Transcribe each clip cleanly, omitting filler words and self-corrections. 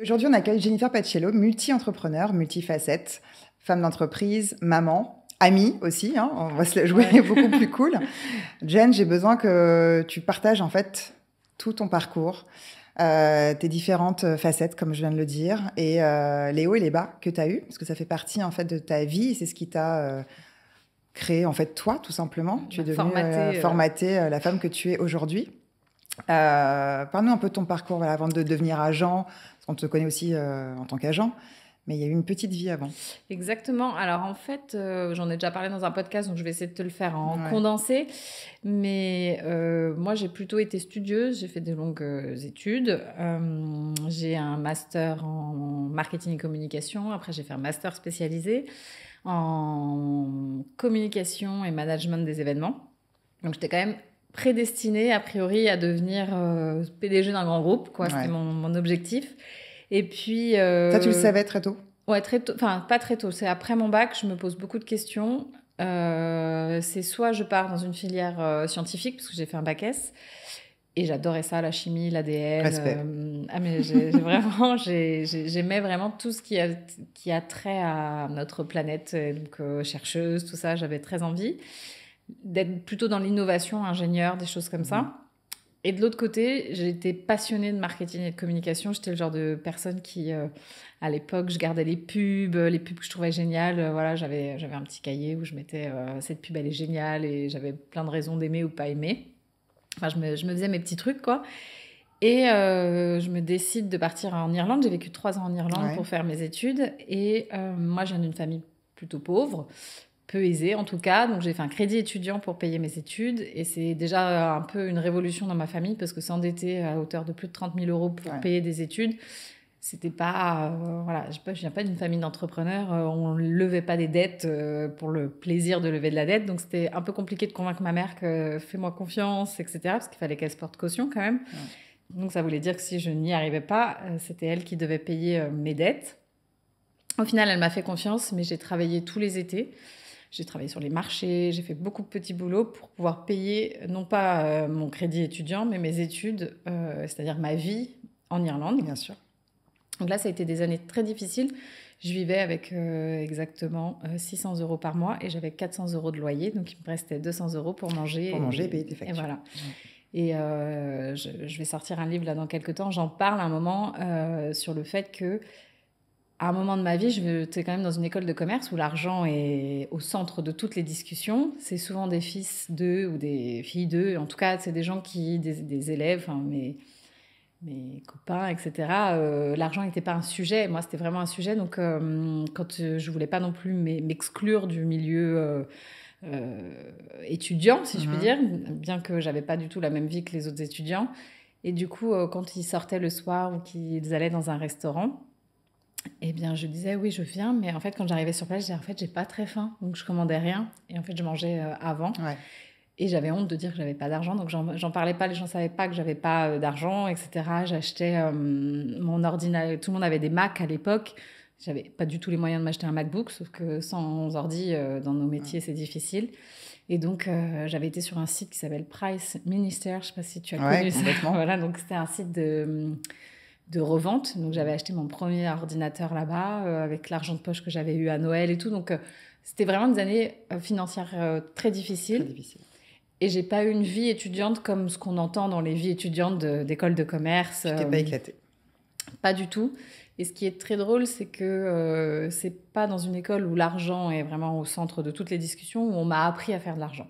Aujourd'hui, on accueille Jennifer Paciello, multi-entrepreneur, multifacette, femme d'entreprise, maman, amie aussi, hein, on va se la jouer beaucoup plus cool. Jen, j'ai besoin que tu partages en fait tout ton parcours, tes différentes facettes, comme je viens de le dire, et les hauts et les bas que tu as eus, parce que ça fait partie en fait de ta vie, et c'est ce qui t'a créé en fait toi, tout simplement. Tu es devenue formatée la femme que tu es aujourd'hui. Parle-nous un peu de ton parcours avant de devenir agent, parce qu'on te connaît aussi en tant qu'agent, mais il y a eu une petite vie avant. Exactement. Alors en fait, j'en ai déjà parlé dans un podcast, donc je vais essayer de te le faire en condensé. Mais moi, j'ai plutôt été studieuse, j'ai fait de longues études. J'ai un master en marketing et communication. Après, j'ai fait un master spécialisé en communication et management des événements. Donc j'étais quand même prédestinée, a priori, à devenir PDG d'un grand groupe. C'était mon objectif. Et puis... Ça, tu le savais très tôt? Ouais, très tôt. Enfin, pas très tôt. C'est après mon bac, je me pose beaucoup de questions. C'est soit je pars dans une filière scientifique, parce que j'ai fait un bac S, et j'adorais ça, la chimie, l'ADN. Respect. Mais j'aimais vraiment tout ce qui a trait à notre planète, donc chercheuse, tout ça, j'avais très envie d'être plutôt dans l'innovation, ingénieur, des choses comme ça. Et de l'autre côté, j'étais passionnée de marketing et de communication. J'étais le genre de personne qui, à l'époque, je gardais les pubs que je trouvais géniales. Voilà, j'avais un petit cahier où je mettais cette pub, elle est géniale, et j'avais plein de raisons d'aimer ou pas aimer. Enfin, je me faisais mes petits trucs, quoi. Et je me décide de partir en Irlande. J'ai vécu 3 ans en Irlande pour faire mes études. Et moi, je viens d'une famille plutôt pauvre, peu aisée en tout cas. Donc, j'ai fait un crédit étudiant pour payer mes études. Et c'est déjà un peu une révolution dans ma famille, parce que s'endetter à hauteur de plus de 30 000 euros pour payer des études, c'était pas... voilà, je viens pas d'une famille d'entrepreneurs. On ne levait pas des dettes pour le plaisir de lever de la dette. Donc, c'était un peu compliqué de convaincre ma mère que fais-moi confiance, etc. Parce qu'il fallait qu'elle se porte caution quand même. Donc, ça voulait dire que si je n'y arrivais pas, c'était elle qui devait payer mes dettes. Au final, elle m'a fait confiance, mais j'ai travaillé tous les étés. J'ai travaillé sur les marchés, j'ai fait beaucoup de petits boulots pour pouvoir payer, non pas mon crédit étudiant, mais mes études, c'est-à-dire ma vie en Irlande. Bien sûr. Donc là, ça a été des années très difficiles. Je vivais avec exactement 600 euros par mois, et j'avais 400 euros de loyer. Donc, il me restait 200 euros pour manger. Pour manger et payer tes factures. Et voilà. Et je vais sortir un livre là dans quelques temps. J'en parle un moment sur le fait que, à un moment de ma vie, j'étais quand même dans une école de commerce où l'argent est au centre de toutes les discussions. C'est souvent des fils d'eux ou des filles d'eux. En tout cas, c'est des gens des élèves, mes copains, etc. L'argent n'était pas un sujet. Moi, c'était vraiment un sujet. Donc, quand je voulais pas non plus m'exclure du milieu étudiant, si je puis dire, bien que j'avais pas du tout la même vie que les autres étudiants. Et du coup, quand ils sortaient le soir ou qu'ils allaient dans un restaurant, eh bien, je disais oui, je viens. Mais en fait, quand j'arrivais sur place, je disais en fait, j'ai pas très faim, donc je commandais rien. Et en fait, je mangeais avant. Et j'avais honte de dire que j'avais pas d'argent, donc j'en parlais pas. Les gens savaient pas que j'avais pas d'argent, etc. J'achetais mon ordinateur. Tout le monde avait des Mac à l'époque. J'avais pas du tout les moyens de m'acheter un MacBook, sauf que sans ordi, dans nos métiers, c'est difficile. Et donc, j'avais été sur un site qui s'appelle Price Minister. Je sais pas si tu as connu ça. Voilà, donc c'était un site de revente. Donc, j'avais acheté mon premier ordinateur là-bas avec l'argent de poche que j'avais eu à Noël et tout. Donc, c'était vraiment des années financières très difficiles. Très difficile. Et j'ai pas eu une vie étudiante comme ce qu'on entend dans les vies étudiantes d'école de commerce. Tu t'es pas éclatée? Pas du tout. Et ce qui est très drôle, c'est que c'est pas dans une école où l'argent est vraiment au centre de toutes les discussions, où on m'a appris à faire de l'argent.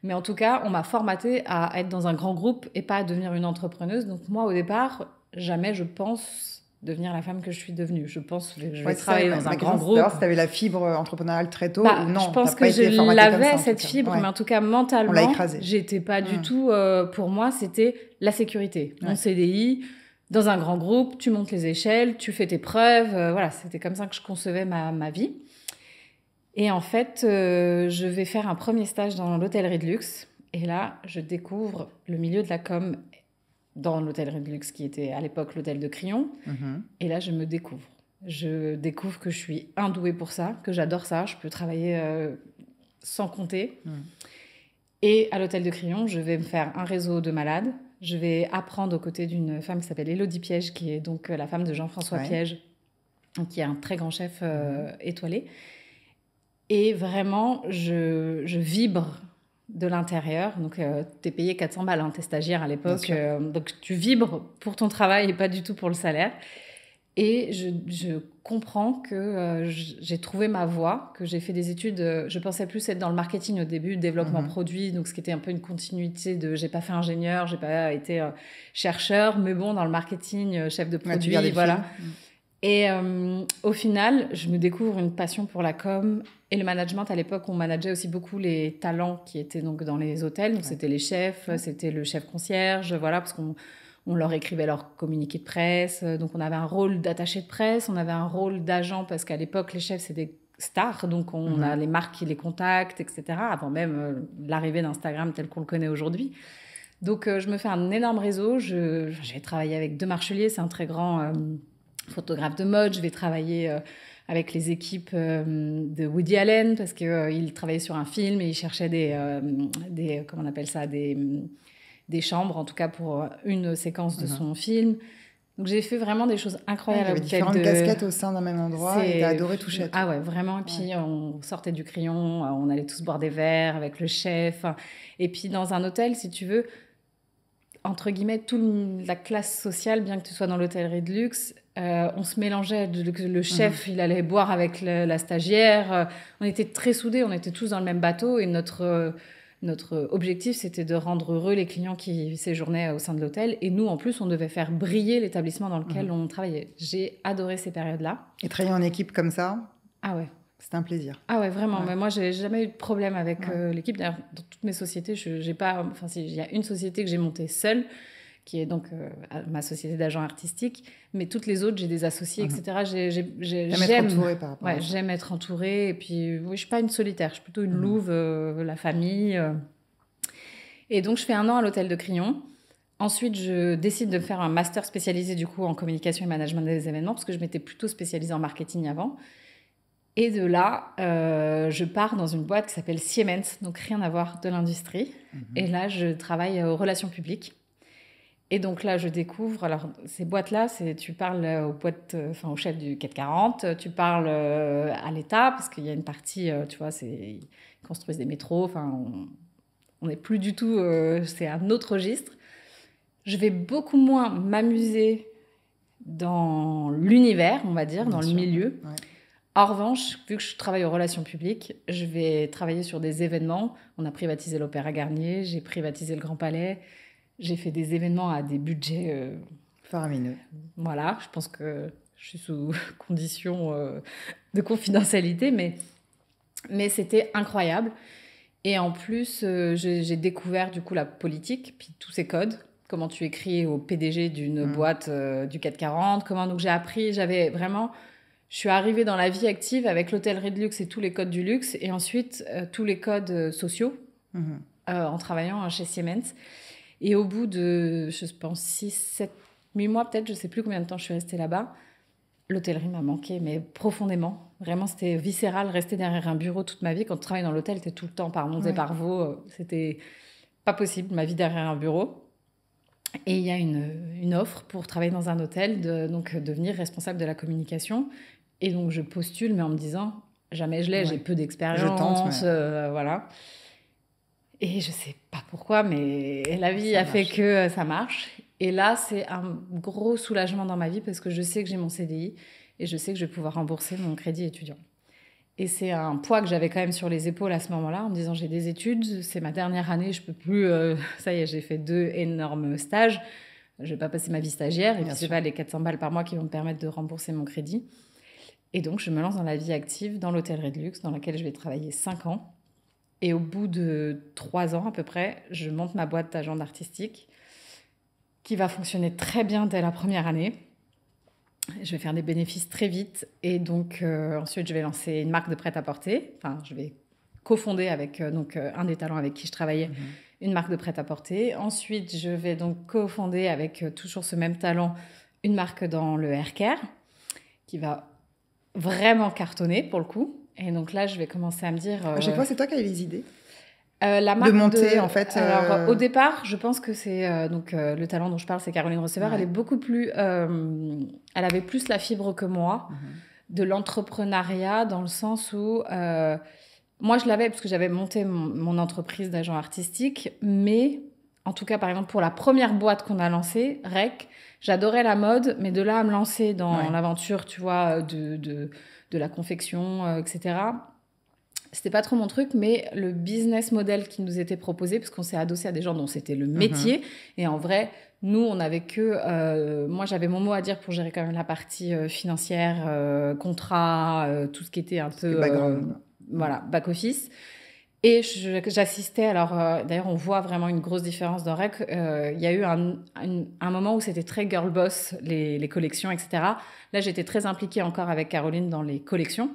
Mais en tout cas, on m'a formatée à être dans un grand groupe et pas à devenir une entrepreneuse. Donc moi, au départ, jamais je pense devenir la femme que je suis devenue. Je pense que je vais travailler dans un grand groupe. Alors, si tu avais la fibre entrepreneuriale très tôt ou non? Je pense que je l'avais, cette fibre, mais en tout cas, mentalement, on l'a écrasée. J'étais pas du tout... pour moi, c'était la sécurité. Mon CDI, dans un grand groupe, tu montes les échelles, tu fais tes preuves. Voilà, c'était comme ça que je concevais ma vie. Et en fait, je vais faire un premier stage dans l'hôtellerie de luxe. Et là, je découvre le milieu de la com dans l'hôtellerie de luxe qui était à l'époque l'hôtel de Crillon. Et là, je me découvre. Je découvre que je suis indouée pour ça, que j'adore ça. Je peux travailler sans compter. Et à l'hôtel de Crillon, je vais me faire un réseau de malades. Je vais apprendre aux côtés d'une femme qui s'appelle Élodie Piège, qui est donc la femme de Jean-François Piège, qui est un très grand chef étoilé. Et vraiment, je vibre de l'intérieur. Donc, tu es payé 400 balles, hein, tu es stagiaire à l'époque. Donc, tu vibres pour ton travail et pas du tout pour le salaire. Et je comprends que j'ai trouvé ma voie, que j'ai fait des études. Je pensais plus être dans le marketing au début, développement produit, donc ce qui était un peu une continuité de. J'ai pas fait ingénieur, j'ai pas été chercheur, mais bon, dans le marketing, chef de produit, voilà. Et au final, je me découvre une passion pour la com et le management. À l'époque, on manageait aussi beaucoup les talents qui étaient donc dans les hôtels. Donc, c'était les chefs, c'était le chef concierge, voilà, parce qu'on leur écrivait leur communiqué de presse. Donc, on avait un rôle d'attaché de presse, on avait un rôle d'agent, parce qu'à l'époque, les chefs, c'est des stars. Donc, on a les marques qui les contactent, etc., avant même l'arrivée d'Instagram tel qu'on le connaît aujourd'hui. Donc, je me fais un énorme réseau. J'ai travaillé avec De Marchelier, c'est un très grand photographe de mode. Je vais travailler avec les équipes de Woody Allen, parce qu'il travaillait sur un film et il cherchait des comment on appelle ça, des chambres, en tout cas pour une séquence de son film. Donc j'ai fait vraiment des choses incroyables. Il y avait différentes casquettes au sein d'un même endroit et t'as adoré toucher à tout. Ah ouais, vraiment. Et puis on sortait du crayon, on allait tous boire des verres avec le chef. Et puis dans un hôtel, si tu veux, entre guillemets, toute la classe sociale, bien que tu sois dans l'hôtellerie de luxe, on se mélangeait. Le chef, il allait boire avec la stagiaire. On était très soudés, on était tous dans le même bateau. Et notre objectif, c'était de rendre heureux les clients qui séjournaient au sein de l'hôtel. Et nous, en plus, on devait faire briller l'établissement dans lequel on travaillait. J'ai adoré ces périodes-là. Et travailler en équipe comme ça, ah ouais, c'était un plaisir. Ah ouais, vraiment. Mais moi, j'ai jamais eu de problème avec l'équipe. D'ailleurs, dans toutes mes sociétés, j'ai pas. Enfin, il y a une société que j'ai montée seule, qui est donc ma société d'agents artistiques. Mais toutes les autres, j'ai des associés, etc. J'aime être entourée par rapport à ça. J'aime être entourée. Et puis, oui, je suis pas une solitaire. Je suis plutôt une louve, la famille. Et donc, je fais 1 an à l'hôtel de Crillon. Ensuite, je décide de me faire un master spécialisé du coup en communication et management des événements, parce que je m'étais plutôt spécialisée en marketing avant. Et de là, je pars dans une boîte qui s'appelle Siemens, donc rien à voir de l'industrie. Et là, je travaille aux relations publiques. Et donc là, je découvre... Alors, ces boîtes-là, tu parles aux chefs du CAC 40, tu parles à l'État, parce qu'il y a une partie, tu vois, ils construisent des métros. Enfin, on n'est plus du tout... c'est un autre registre. Je vais beaucoup moins m'amuser dans l'univers, on va dire, dans le milieu. Ouais. En revanche, vu que je travaille aux relations publiques, je vais travailler sur des événements. On a privatisé l'Opéra Garnier, j'ai privatisé le Grand Palais, j'ai fait des événements à des budgets... faramineux. Voilà, je pense que je suis sous condition de confidentialité, mais c'était incroyable. Et en plus, j'ai découvert du coup la politique, puis tous ces codes. Comment tu écris au PDG d'une boîte du CAC 40, donc j'ai appris, je suis arrivée dans la vie active avec l'hôtellerie de luxe et tous les codes du luxe, et ensuite tous les codes sociaux en travaillant chez Siemens. Et au bout de, je pense, 6, 7, 8 mois peut-être, je ne sais plus combien de temps je suis restée là-bas, l'hôtellerie m'a manqué, mais profondément. Vraiment, c'était viscéral, rester derrière un bureau toute ma vie. Quand tu travailles dans l'hôtel, tu es tout le temps par Mons et par Vaux. C'était pas possible, ma vie derrière un bureau. Et il y a une offre pour travailler dans un hôtel, donc devenir responsable de la communication. Et donc, je postule, mais en me disant, jamais je l'ai, j'ai peu d'expérience. Je tente, voilà. Et je sais pas pourquoi, mais la vie a fait que ça marche. Et là, c'est un gros soulagement dans ma vie, parce que je sais que j'ai mon CDI et je sais que je vais pouvoir rembourser mon crédit étudiant. Et c'est un poids que j'avais quand même sur les épaules à ce moment-là, en me disant, j'ai des études, c'est ma dernière année, je peux plus... ça y est, j'ai fait 2 énormes stages, je vais pas passer ma vie stagiaire, et puis c'est pas les 400 balles par mois qui vont me permettre de rembourser mon crédit. Et donc, je me lance dans la vie active, dans l'hôtellerie de luxe, dans laquelle je vais travailler 5 ans. Et au bout de 3 ans à peu près, je monte ma boîte d'agent artistique, qui va fonctionner très bien dès la première année. Je vais faire des bénéfices très vite. Et donc, ensuite, je vais lancer une marque de prêt-à-porter. Enfin, je vais cofonder avec un des talents avec qui je travaillais, une marque de prêt-à-porter. Ensuite, je vais donc cofonder avec toujours ce même talent, une marque dans le haircare, qui va vraiment cartonner pour le coup. Et donc là, je vais commencer à me dire... À chaque fois, c'est toi qui as les idées? La marque de monter, en fait Alors, au départ, je pense que c'est... le talent dont je parle, c'est Caroline Receveur. Elle est beaucoup plus... elle avait plus la fibre que moi de l'entrepreneuriat, dans le sens où... moi, je l'avais parce que j'avais monté mon entreprise d'agent artistique, mais en tout cas, par exemple, pour la première boîte qu'on a lancée, REC, j'adorais la mode, mais de là à me lancer dans l'aventure, tu vois, de la confection, etc., c'était pas trop mon truc, mais le business model qui nous était proposé, parce qu'on s'est adossé à des gens dont c'était le métier, et en vrai, nous, on avait que... moi, j'avais mon mot à dire pour gérer quand même la partie financière, contrat, tout ce qui était un peu... voilà, back-office. Et j'assistais, alors d'ailleurs on voit vraiment une grosse différence dans REC. Il y a eu un moment où c'était très girl boss, les collections, etc. Là j'étais très impliquée encore avec Caroline dans les collections.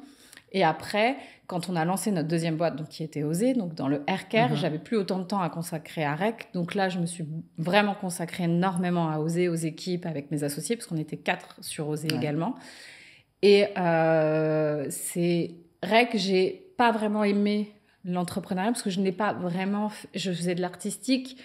Et après, quand on a lancé notre deuxième boîte, donc qui était Osée, donc dans le haircare, j'avais plus autant de temps à consacrer à REC. Donc là je me suis vraiment consacrée énormément à Osée, aux équipes, avec mes associés, parce qu'on était 4 sur Osée également. Et c'est REC, j'ai pas vraiment aimé l'entrepreneuriat parce que je n'ai pas vraiment... Je faisais de l'artistique,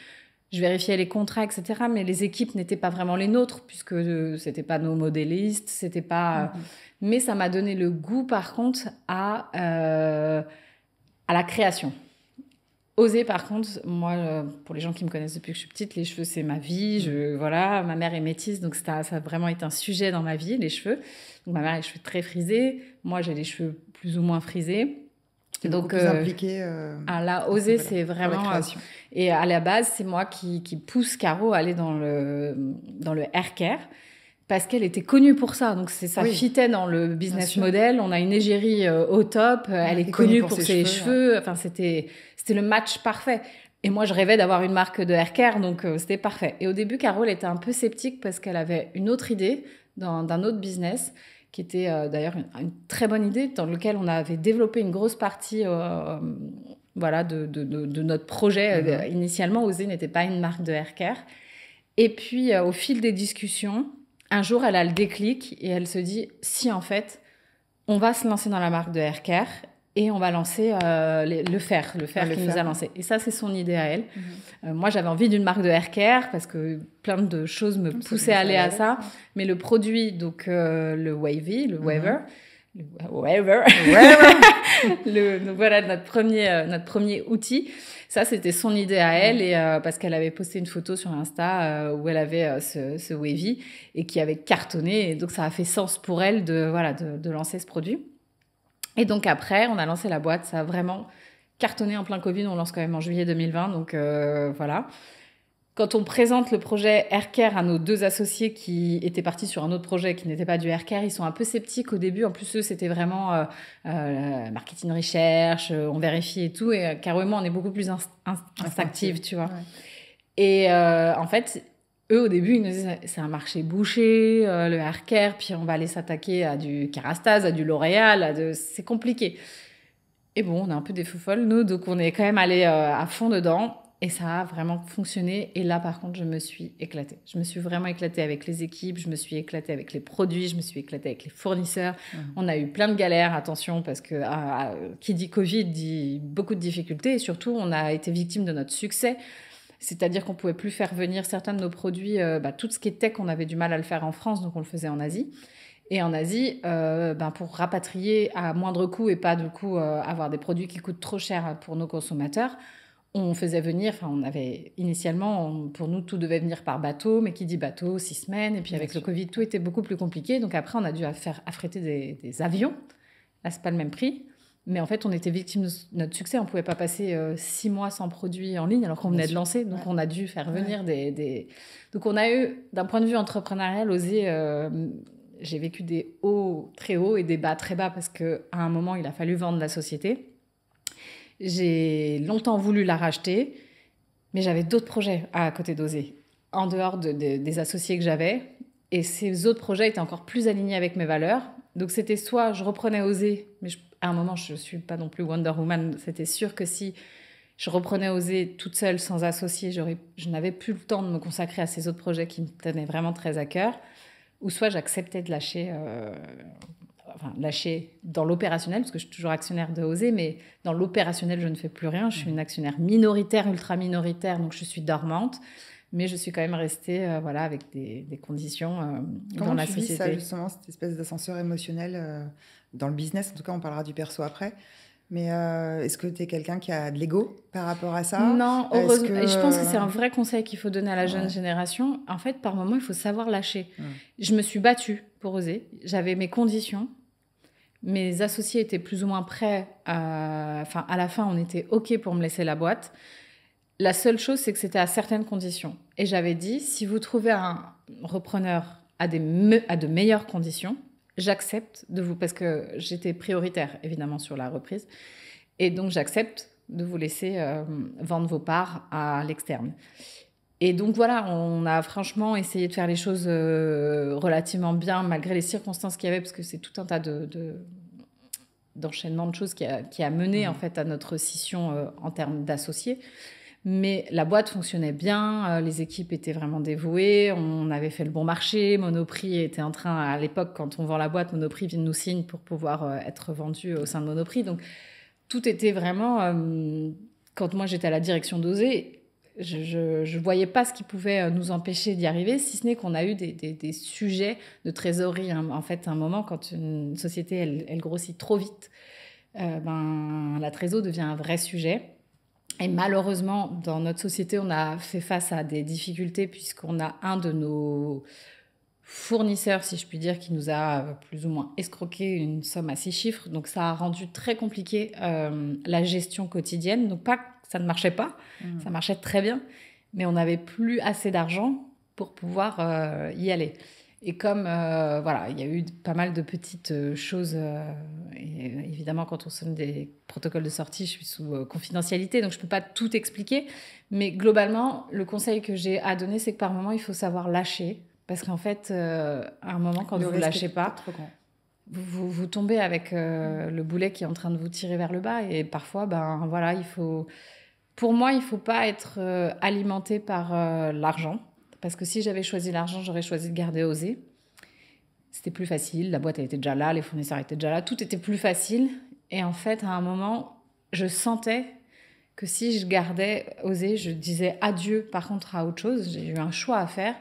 je vérifiais les contrats, etc. Mais les équipes n'étaient pas vraiment les nôtres puisque c'était pas nos modélistes, c'était pas... Mais ça m'a donné le goût, par contre, à la création. Osée, par contre, moi, pour les gens qui me connaissent depuis que je suis petite, les cheveux, c'est ma vie. Voilà, ma mère est métisse, donc ça a vraiment été un sujet dans ma vie, les cheveux. Donc, ma mère a les cheveux très frisés. Moi, j'ai les cheveux plus ou moins frisés. Donc, plus impliquée. Là, Osée, c'est vraiment... et à la base, c'est moi qui pousse Caro à aller dans le haircare parce qu'elle était connue pour ça. Donc, ça fitait dans le business model. On a une égérie au top. Elle est connue pour ses cheveux. Enfin, c'était le match parfait. Et moi, je rêvais d'avoir une marque de haircare, donc c'était parfait. Et au début, Caro, elle était un peu sceptique parce qu'elle avait une autre idée d'un autre business qui était d'ailleurs une très bonne idée, dans lequel on avait développé une grosse partie voilà, de notre projet. Initialement, Osée n'était pas une marque de haircare. Et puis, au fil des discussions, un jour, elle a le déclic et elle se dit, si en fait, on va se lancer dans la marque de haircare et on va lancer le fer qui nous a lancé. Et ça, c'est son idée à elle. Moi, j'avais envie d'une marque de haircare parce que plein de choses me poussaient à aller à ça. Mais le produit, donc le Wavy, le Waver, donc voilà notre premier outil. Ça, c'était son idée à elle, et parce qu'elle avait posté une photo sur Insta où elle avait ce Wavy et qui avait cartonné. Et donc, ça a fait sens pour elle de lancer ce produit. Et donc après, on a lancé la boîte. Ça a vraiment cartonné en plein Covid. On lance quand même en juillet 2020. Donc voilà. Quand on présente le projet haircare à nos 2 associés qui étaient partis sur un autre projet qui n'était pas du haircare, ils sont un peu sceptiques au début. En plus, eux, c'était vraiment marketing recherche, on vérifie et tout. Et Caro et moi, on est beaucoup plus instinctifs, tu vois. Ouais. Et en fait, eux, au début, ils nous disaient c'est un marché bouché, le haircare, puis on va aller s'attaquer à du Kérastase, à du L'Oréal, c'est compliqué. Et bon, on est un peu des fous folles, nous, donc on est quand même allés à fond dedans. Et ça a vraiment fonctionné. Et là, par contre, je me suis éclatée. Je me suis vraiment éclatée avec les équipes, je me suis éclatée avec les produits, je me suis éclatée avec les fournisseurs. On a eu plein de galères, attention, parce que qui dit Covid dit beaucoup de difficultés. Et surtout, on a été victime de notre succès. C'est-à-dire qu'on ne pouvait plus faire venir certains de nos produits. Tout ce qui est tech, on avait du mal à le faire en France, donc on le faisait en Asie. Et en Asie, pour rapatrier à moindre coût et pas du coup avoir des produits qui coûtent trop cher pour nos consommateurs, on faisait venir, on avait initialement, pour nous, tout devait venir par bateau, mais qui dit bateau, 6 semaines, et puis avec le Covid, tout était beaucoup plus compliqué. Donc après, on a dû affréter des avions. Là, c'est pas le même prix. Mais en fait, on était victime de notre succès. On pouvait pas passer 6 mois sans produits en ligne, alors qu'on venait de lancer. Donc, on a dû faire venir des... Donc, on a eu, d'un point de vue entrepreneurial, Osée... j'ai vécu des hauts très hauts et des bas très bas, parce qu'à un moment, il a fallu vendre la société. J'ai longtemps voulu la racheter, mais j'avais d'autres projets à côté d'Osée, en dehors des associés que j'avais. Et ces autres projets étaient encore plus alignés avec mes valeurs. Donc, c'était soit je reprenais Osée, mais à un moment, je ne suis pas non plus Wonder Woman. C'était sûr que si je reprenais Osée toute seule, sans associé, je n'avais plus le temps de me consacrer à ces autres projets qui me tenaient vraiment très à cœur. Ou soit j'acceptais de lâcher lâcher dans l'opérationnel, parce que je suis toujours actionnaire de Osée, mais dans l'opérationnel, je ne fais plus rien. Je suis une actionnaire minoritaire, ultra minoritaire, donc je suis dormante. Mais je suis quand même restée avec des conditions dans la société. Comment tu vis ça, justement, cette espèce d'ascenseur émotionnel dans le business? En tout cas, on parlera du perso après. Mais est-ce que tu es quelqu'un qui a de l'ego par rapport à ça? Non, heureusement. Je pense que c'est un vrai conseil qu'il faut donner à la jeune génération. En fait, par moment, il faut savoir lâcher. Je me suis battue pour oser. J'avais mes conditions. Mes associés étaient plus ou moins prêts. À la fin, on était OK pour me laisser la boîte. La seule chose, c'est que c'était à certaines conditions. Et j'avais dit, si vous trouvez un repreneur à de meilleures conditions, j'accepte de vous... Parce que j'étais prioritaire, évidemment, sur la reprise. Et donc, j'accepte de vous laisser vendre vos parts à l'externe. Et donc, voilà, on a franchement essayé de faire les choses relativement bien, malgré les circonstances qu'il y avait, parce que c'est tout un tas d'enchaînement de choses qui a mené, en fait, à notre scission en termes d'associés. Mais la boîte fonctionnait bien, les équipes étaient vraiment dévouées, on avait fait le bon marché, Monoprix était en train, à l'époque, quand on vend la boîte, Monoprix nous signe pour pouvoir être vendu au sein de Monoprix. Donc, tout était vraiment... quand moi, j'étais à la direction d'Osée, je ne voyais pas ce qui pouvait nous empêcher d'y arriver, si ce n'est qu'on a eu des sujets de trésorerie. En fait, à un moment, quand une société, elle grossit trop vite, la trésor devient un vrai sujet. Et malheureusement, dans notre société, on a fait face à des difficultés puisqu'on a un de nos fournisseurs, si je puis dire, qui nous a plus ou moins escroqué une somme à 6 chiffres. Donc, ça a rendu très compliqué la gestion quotidienne. Donc, pas que ça ne marchait pas, ça marchait très bien, mais on n'avait plus assez d'argent pour pouvoir y aller. Et comme, il y a eu pas mal de petites choses, et évidemment, quand on sonne des protocoles de sortie, je suis sous confidentialité, donc je ne peux pas tout expliquer. Mais globalement, le conseil que j'ai à donner, c'est que par moment, il faut savoir lâcher. Parce qu'en fait, à un moment, quand vous ne lâchez pas, vous tombez avec le boulet qui est en train de vous tirer vers le bas. Et parfois, il faut... Pour moi, il ne faut pas être alimenté par l'argent. Parce que si j'avais choisi l'argent, j'aurais choisi de garder Osée. C'était plus facile. La boîte, elle était déjà là. Les fournisseurs étaient déjà là. Tout était plus facile. Et en fait, à un moment, je sentais que si je gardais Osée, je disais adieu, par contre, à autre chose. J'ai eu un choix à faire.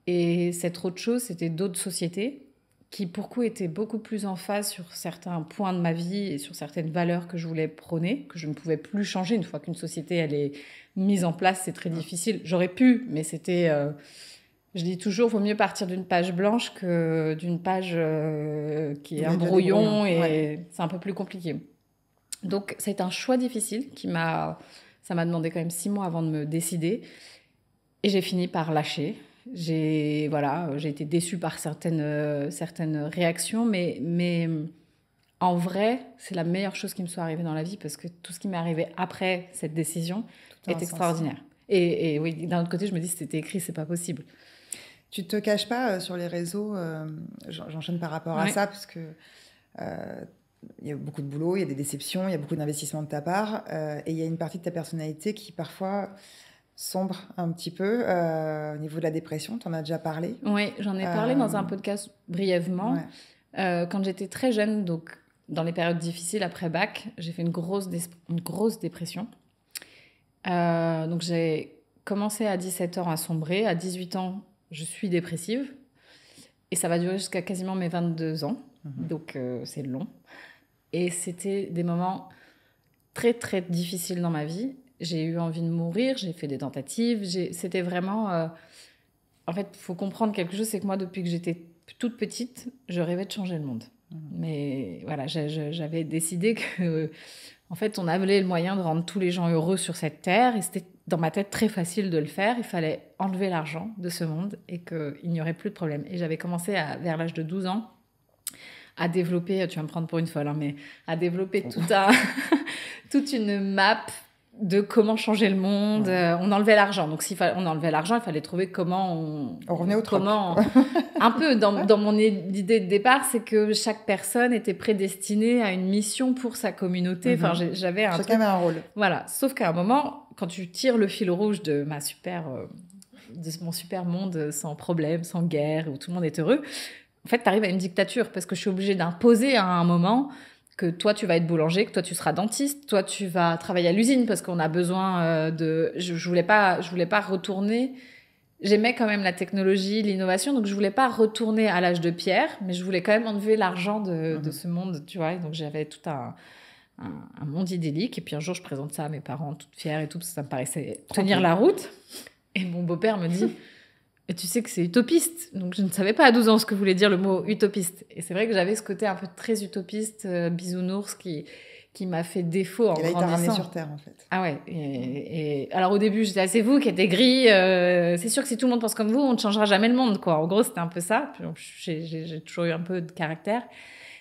Et cette autre chose, c'était d'autres sociétés qui, pour coup, étaient beaucoup plus en phase sur certains points de ma vie et sur certaines valeurs que je voulais prôner, que je ne pouvais plus changer. Une fois qu'une société, elle est mise en place, c'est très difficile. J'aurais pu, mais c'était... je dis toujours, il vaut mieux partir d'une page blanche que d'une page qui est un brouillon, et c'est un peu plus compliqué. Donc, c'est un choix difficile ça m'a demandé quand même 6 mois avant de me décider. Et j'ai fini par lâcher. J'ai été déçue par certaines réactions, mais en vrai, c'est la meilleure chose qui me soit arrivée dans la vie, parce que tout ce qui m'est arrivé après cette décision est extraordinaire. Et oui, d'un autre côté, je me dis, si c'était écrit, c'est pas possible. Tu te caches pas sur les réseaux, j'enchaîne par rapport à ça, parce que il y a beaucoup de boulot, il y a des déceptions, il y a beaucoup d'investissements de ta part, et il y a une partie de ta personnalité qui parfois sombre un petit peu au niveau de la dépression. Tu en as déjà parlé? Oui, j'en ai parlé dans un podcast brièvement. Quand j'étais très jeune, donc dans les périodes difficiles après bac, j'ai fait une grosse dépression. Donc j'ai commencé à 17 ans à sombrer. À 18 ans, je suis dépressive. Et ça va durer jusqu'à quasiment mes 22 ans. Donc c'est long. Et c'était des moments très, très difficiles dans ma vie. J'ai eu envie de mourir, j'ai fait des tentatives. C'était vraiment... En fait, il faut comprendre quelque chose, c'est que moi, depuis que j'étais toute petite, je rêvais de changer le monde. Mais voilà, j'avais décidé que... En fait, on avait le moyen de rendre tous les gens heureux sur cette terre. Et c'était dans ma tête très facile de le faire. Il fallait enlever l'argent de ce monde et qu'il n'y aurait plus de problème. Et j'avais commencé vers l'âge de 12 ans à développer... Tu vas me prendre pour une folle, hein, mais à développer toute une map de comment changer le monde. On enlevait l'argent. Donc, on enlevait l'argent, il fallait trouver comment on revenait au troc. Un peu, dans mon idée de départ, c'est que chaque personne était prédestinée à une mission pour sa communauté. Enfin, j'avais un Chacun avait un rôle. Voilà. Sauf qu'à un moment, quand tu tires le fil rouge de mon super monde sans problème, sans guerre, où tout le monde est heureux, en fait, tu arrives à une dictature parce que je suis obligée d'imposer à un moment que toi, tu vas être boulanger, que toi, tu seras dentiste, toi, tu vas travailler à l'usine parce qu'on a besoin de... Je voulais pas retourner. J'aimais quand même la technologie, l'innovation, donc je voulais pas retourner à l'âge de pierre, mais je voulais quand même enlever l'argent de ce monde, tu vois. Et donc, j'avais tout un monde idyllique. Et puis un jour, je présente ça à mes parents, toute fière et tout, parce que ça me paraissait tenir la route. Et mon beau-père me dit... Et tu sais que c'est utopiste. Donc, je ne savais pas à 12 ans ce que voulait dire le mot utopiste. Et c'est vrai que j'avais ce côté un peu très utopiste, bisounours, qui m'a fait défaut en grandissant. Et là, il t'a ramené sur Terre, en fait. Ah ouais. Et alors, au début, j'étais c'est vous qui êtes gris. C'est sûr que si tout le monde pense comme vous, on ne changera jamais le monde, quoi. En gros, c'était un peu ça. Puis, j'ai toujours eu un peu de caractère.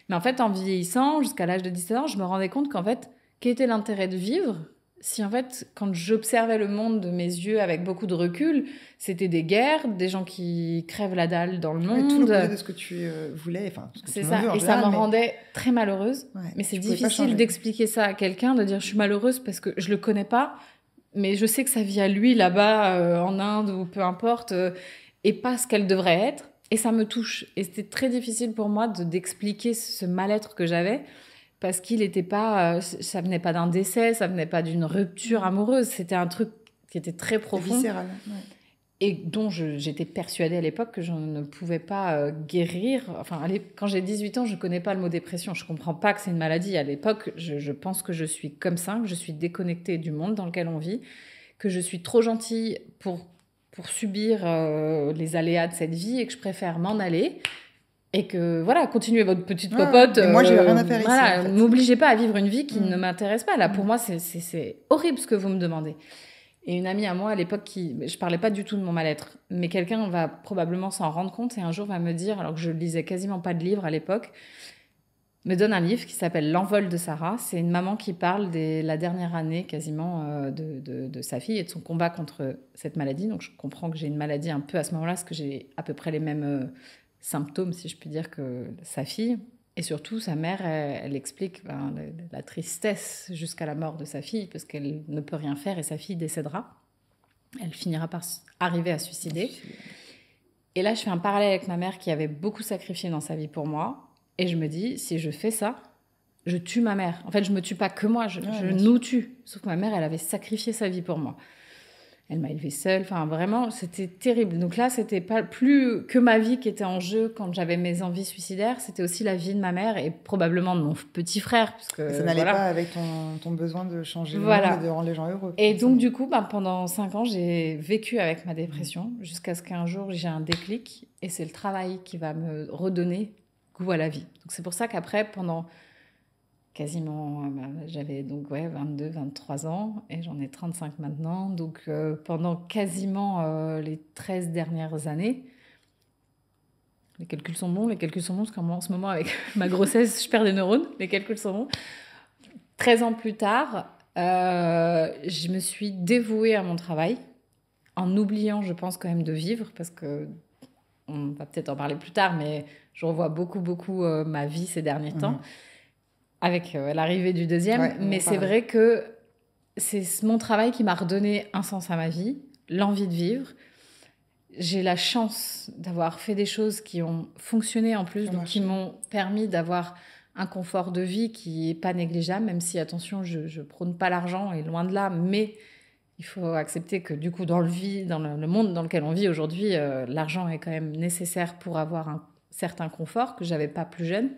Mais en fait, en vieillissant, jusqu'à l'âge de 17 ans, je me rendais compte qu'en fait, quel était l'intérêt de vivre si en fait, quand j'observais le monde de mes yeux avec beaucoup de recul, c'était des guerres, des gens qui crèvent la dalle dans le monde. Tout l'opposé de ce que tu voulais. Enfin, ce que c'est tu ça. veux, et ça me rendait très malheureuse. Ouais, mais c'est difficile d'expliquer ça à quelqu'un, de dire je suis malheureuse parce que je le connais pas, mais je sais que sa vie à lui là-bas en Inde ou peu importe est pas ce qu'elle devrait être. Et ça me touche. Et c'était très difficile pour moi d'expliquer ce mal-être que j'avais. Parce qu'il n'était pas, ça venait pas d'un décès, ça venait pas d'une rupture amoureuse, c'était un truc qui était très profond. Viscéral. Ouais. Et dont j'étais persuadée à l'époque que je ne pouvais pas guérir. Enfin, quand j'ai 18 ans, je connais pas le mot dépression, je comprends pas que c'est une maladie. À l'époque, je pense que je suis comme ça, que je suis déconnectée du monde dans lequel on vit, que je suis trop gentille pour subir les aléas de cette vie et que je préfère m'en aller. Et que, voilà, continuez votre petite popote. Moi, j'ai rien à faire ici. En fait. M'obligez pas à vivre une vie qui ne m'intéresse pas. Là, pour moi, c'est horrible ce que vous me demandez. Et une amie à moi, à l'époque, je parlais pas du tout de mon mal-être, mais quelqu'un va probablement s'en rendre compte et un jour va me dire, alors que je lisais quasiment pas de livres à l'époque, me donne un livre qui s'appelle L'envol de Sarah. C'est une maman qui parle de la dernière année quasiment de sa fille et de son combat contre cette maladie. Donc, je comprends que j'ai une maladie un peu à ce moment-là, parce que j'ai à peu près les mêmes... symptômes, si je puis dire, que sa fille. Et surtout, sa mère, elle explique la tristesse jusqu'à la mort de sa fille, parce qu'elle ne peut rien faire et sa fille décédera. Elle finira par arriver à se suicider. Et là, je fais un parallèle avec ma mère qui avait beaucoup sacrifié dans sa vie pour moi. Et je me dis, si je fais ça, je tue ma mère. En fait, je ne me tue pas que moi, je nous tue. Sauf que ma mère, elle avait sacrifié sa vie pour moi. Elle m'a élevée seule, enfin vraiment, c'était terrible. Donc là, c'était pas plus que ma vie qui était en jeu quand j'avais mes envies suicidaires, c'était aussi la vie de ma mère et probablement de mon petit frère. Parce que, ça n'allait pas avec ton besoin de changer le monde et de rendre les gens heureux. Et donc du coup, pendant 5 ans, j'ai vécu avec ma dépression jusqu'à ce qu'un jour, j'ai un déclic et c'est le travail qui va me redonner goût à la vie. Donc c'est pour ça qu'après, pendant... quasiment, j'avais donc 22, 23 ans et j'en ai 35 maintenant. Donc pendant quasiment les 13 dernières années, les calculs sont bons parce qu'en ce moment avec ma grossesse, je perds des neurones, les calculs sont bons. 13 ans plus tard, je me suis dévouée à mon travail en oubliant, je pense, quand même de vivre parce que, on va peut-être en parler plus tard, mais je revois beaucoup ma vie ces derniers temps. Avec l'arrivée du deuxième. Mais c'est vrai que c'est mon travail qui m'a redonné un sens à ma vie, l'envie de vivre. J'ai la chance d'avoir fait des choses qui ont fonctionné en plus, donc qui m'ont permis d'avoir un confort de vie qui n'est pas négligeable, même si, attention, je prône pas l'argent, et loin de là, mais il faut accepter que du coup, dans le monde dans lequel on vit aujourd'hui, l'argent est quand même nécessaire pour avoir un certain confort que j'avais pas plus jeune.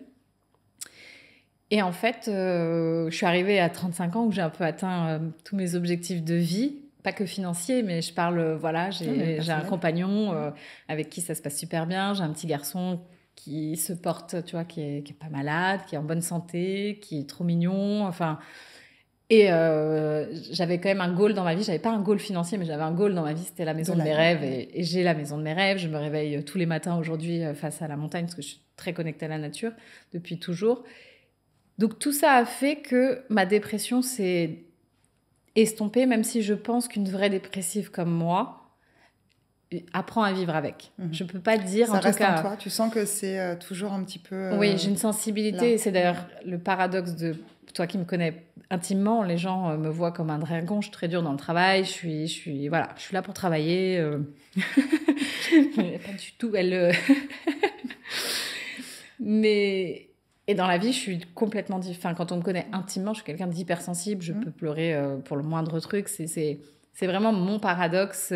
Et en fait, je suis arrivée à 35 ans où j'ai un peu atteint tous mes objectifs de vie, pas que financiers, mais je parle, j'ai un compagnon avec qui ça se passe super bien, j'ai un petit garçon qui se porte, tu vois, qui est pas malade, qui est en bonne santé, qui est trop mignon, enfin... Et j'avais quand même un goal dans ma vie. J'avais pas un goal financier, mais j'avais un goal dans ma vie. C'était la maison de mes rêves. Et j'ai la maison de mes rêves. Je me réveille tous les matins aujourd'hui face à la montagne parce que je suis très connectée à la nature depuis toujours. Donc tout ça a fait que ma dépression s'est estompée, même si je pense qu'une vraie dépressive comme moi apprend à vivre avec. Je peux pas dire, ça en tout cas... en toi. Tu sens que c'est toujours un petit peu... Oui, j'ai une sensibilité. Là. Et c'est d'ailleurs le paradoxe de... Toi qui me connais intimement, les gens me voient comme un dragon. Je suis très dure dans le travail. Je suis là pour travailler. Pas du tout. Et dans la vie, je suis complètement différente. Quand on me connaît intimement, je suis quelqu'un d'hypersensible. Je peux pleurer pour le moindre truc. C'est vraiment mon paradoxe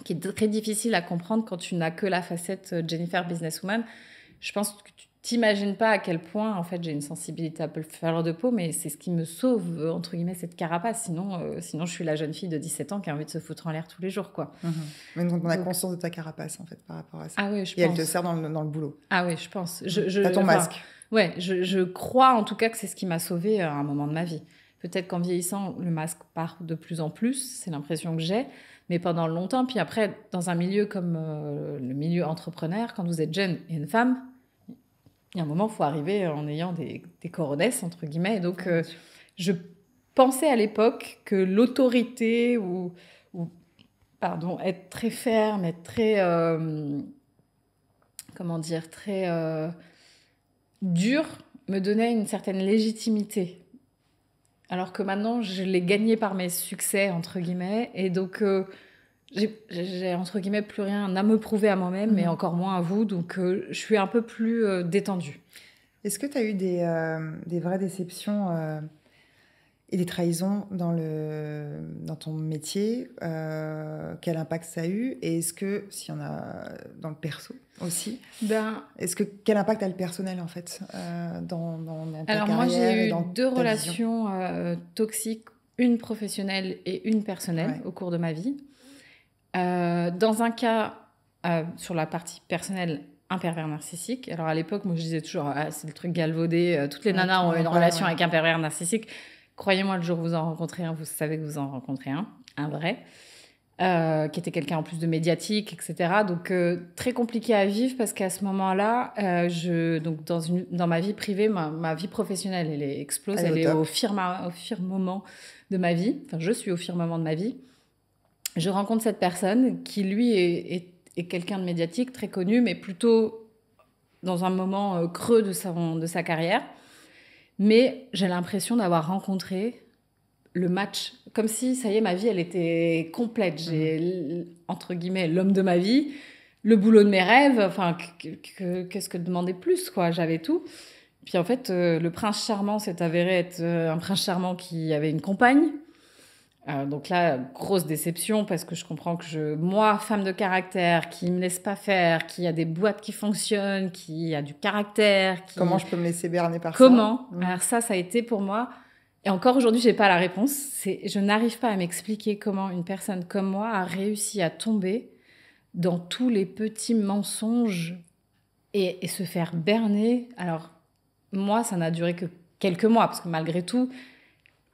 qui est très difficile à comprendre quand tu n'as que la facette Jennifer businesswoman. Je pense que tu t'imagines pas à quel point, en fait, j'ai une sensibilité à fleur de peau, mais c'est ce qui me sauve, entre guillemets, cette carapace. Sinon, je suis la jeune fille de 17 ans qui a envie de se foutre en l'air tous les jours, quoi. Mais donc, on a conscience de ta carapace, en fait, par rapport à ça. Ah oui, je pense. Et elle te sert dans le boulot. Ah oui, je pense. T'as ton masque. Ouais, je crois en tout cas que c'est ce qui m'a sauvée à un moment de ma vie. Peut-être qu'en vieillissant, le masque part de plus en plus, c'est l'impression que j'ai, mais pendant longtemps. Puis après, dans un milieu comme le milieu entrepreneur, quand vous êtes jeune et une femme, il y a un moment, il faut arriver en ayant des coronesses, entre guillemets. Et donc, je pensais à l'époque que l'autorité être très ferme, être très, très dur, me donnait une certaine légitimité. Alors que maintenant, je l'ai gagné par mes succès, entre guillemets. Et donc, j'ai, entre guillemets, plus rien à me prouver à moi-même, mais encore moins à vous. Donc, je suis un peu plus détendue. Est-ce que tu as eu des vraies déceptions et des trahisons dans ton métier? Quel impact ça a eu? Et est-ce que, s'il y en a dans le perso aussi, quel impact a le personnel, en fait, dans ta carrière? Alors, moi, j'ai eu deux relations toxiques, une professionnelle et une personnelle au cours de ma vie. Dans un cas, sur la partie personnelle, un pervers narcissique. Alors, à l'époque, moi, je disais toujours, c'est le truc galvaudé, toutes les nanas ont une relation avec un pervers narcissique. Croyez-moi, le jour où vous en rencontrez un, vous savez que vous en rencontrez un vrai, qui était quelqu'un en plus de médiatique, etc. Donc, très compliqué à vivre parce qu'à ce moment-là, dans ma vie privée, ma vie professionnelle, elle explose, elle est au firmament de ma vie. Enfin, je suis au firmament de ma vie. Je rencontre cette personne qui, lui, est quelqu'un de médiatique, très connu, mais plutôt dans un moment creux de sa carrière. Mais j'ai l'impression d'avoir rencontré le match. Comme si, ça y est, ma vie, elle était complète. J'ai, entre guillemets, l'homme de ma vie, le boulot de mes rêves. Enfin, qu'est-ce que demander plus, quoi? J'avais tout. Puis en fait, le prince charmant s'est avéré être un prince charmant qui avait une compagne. Donc là, grosse déception parce que je comprends que moi, femme de caractère, qui me laisse pas faire, qui a des boîtes qui fonctionnent, qui a du caractère. Comment je peux me laisser berner par ça? Comment? Alors ça a été pour moi. Et encore aujourd'hui, j'ai pas la réponse. Je n'arrive pas à m'expliquer comment une personne comme moi a réussi à tomber dans tous les petits mensonges et se faire berner. Alors moi, ça n'a duré que quelques mois parce que malgré tout,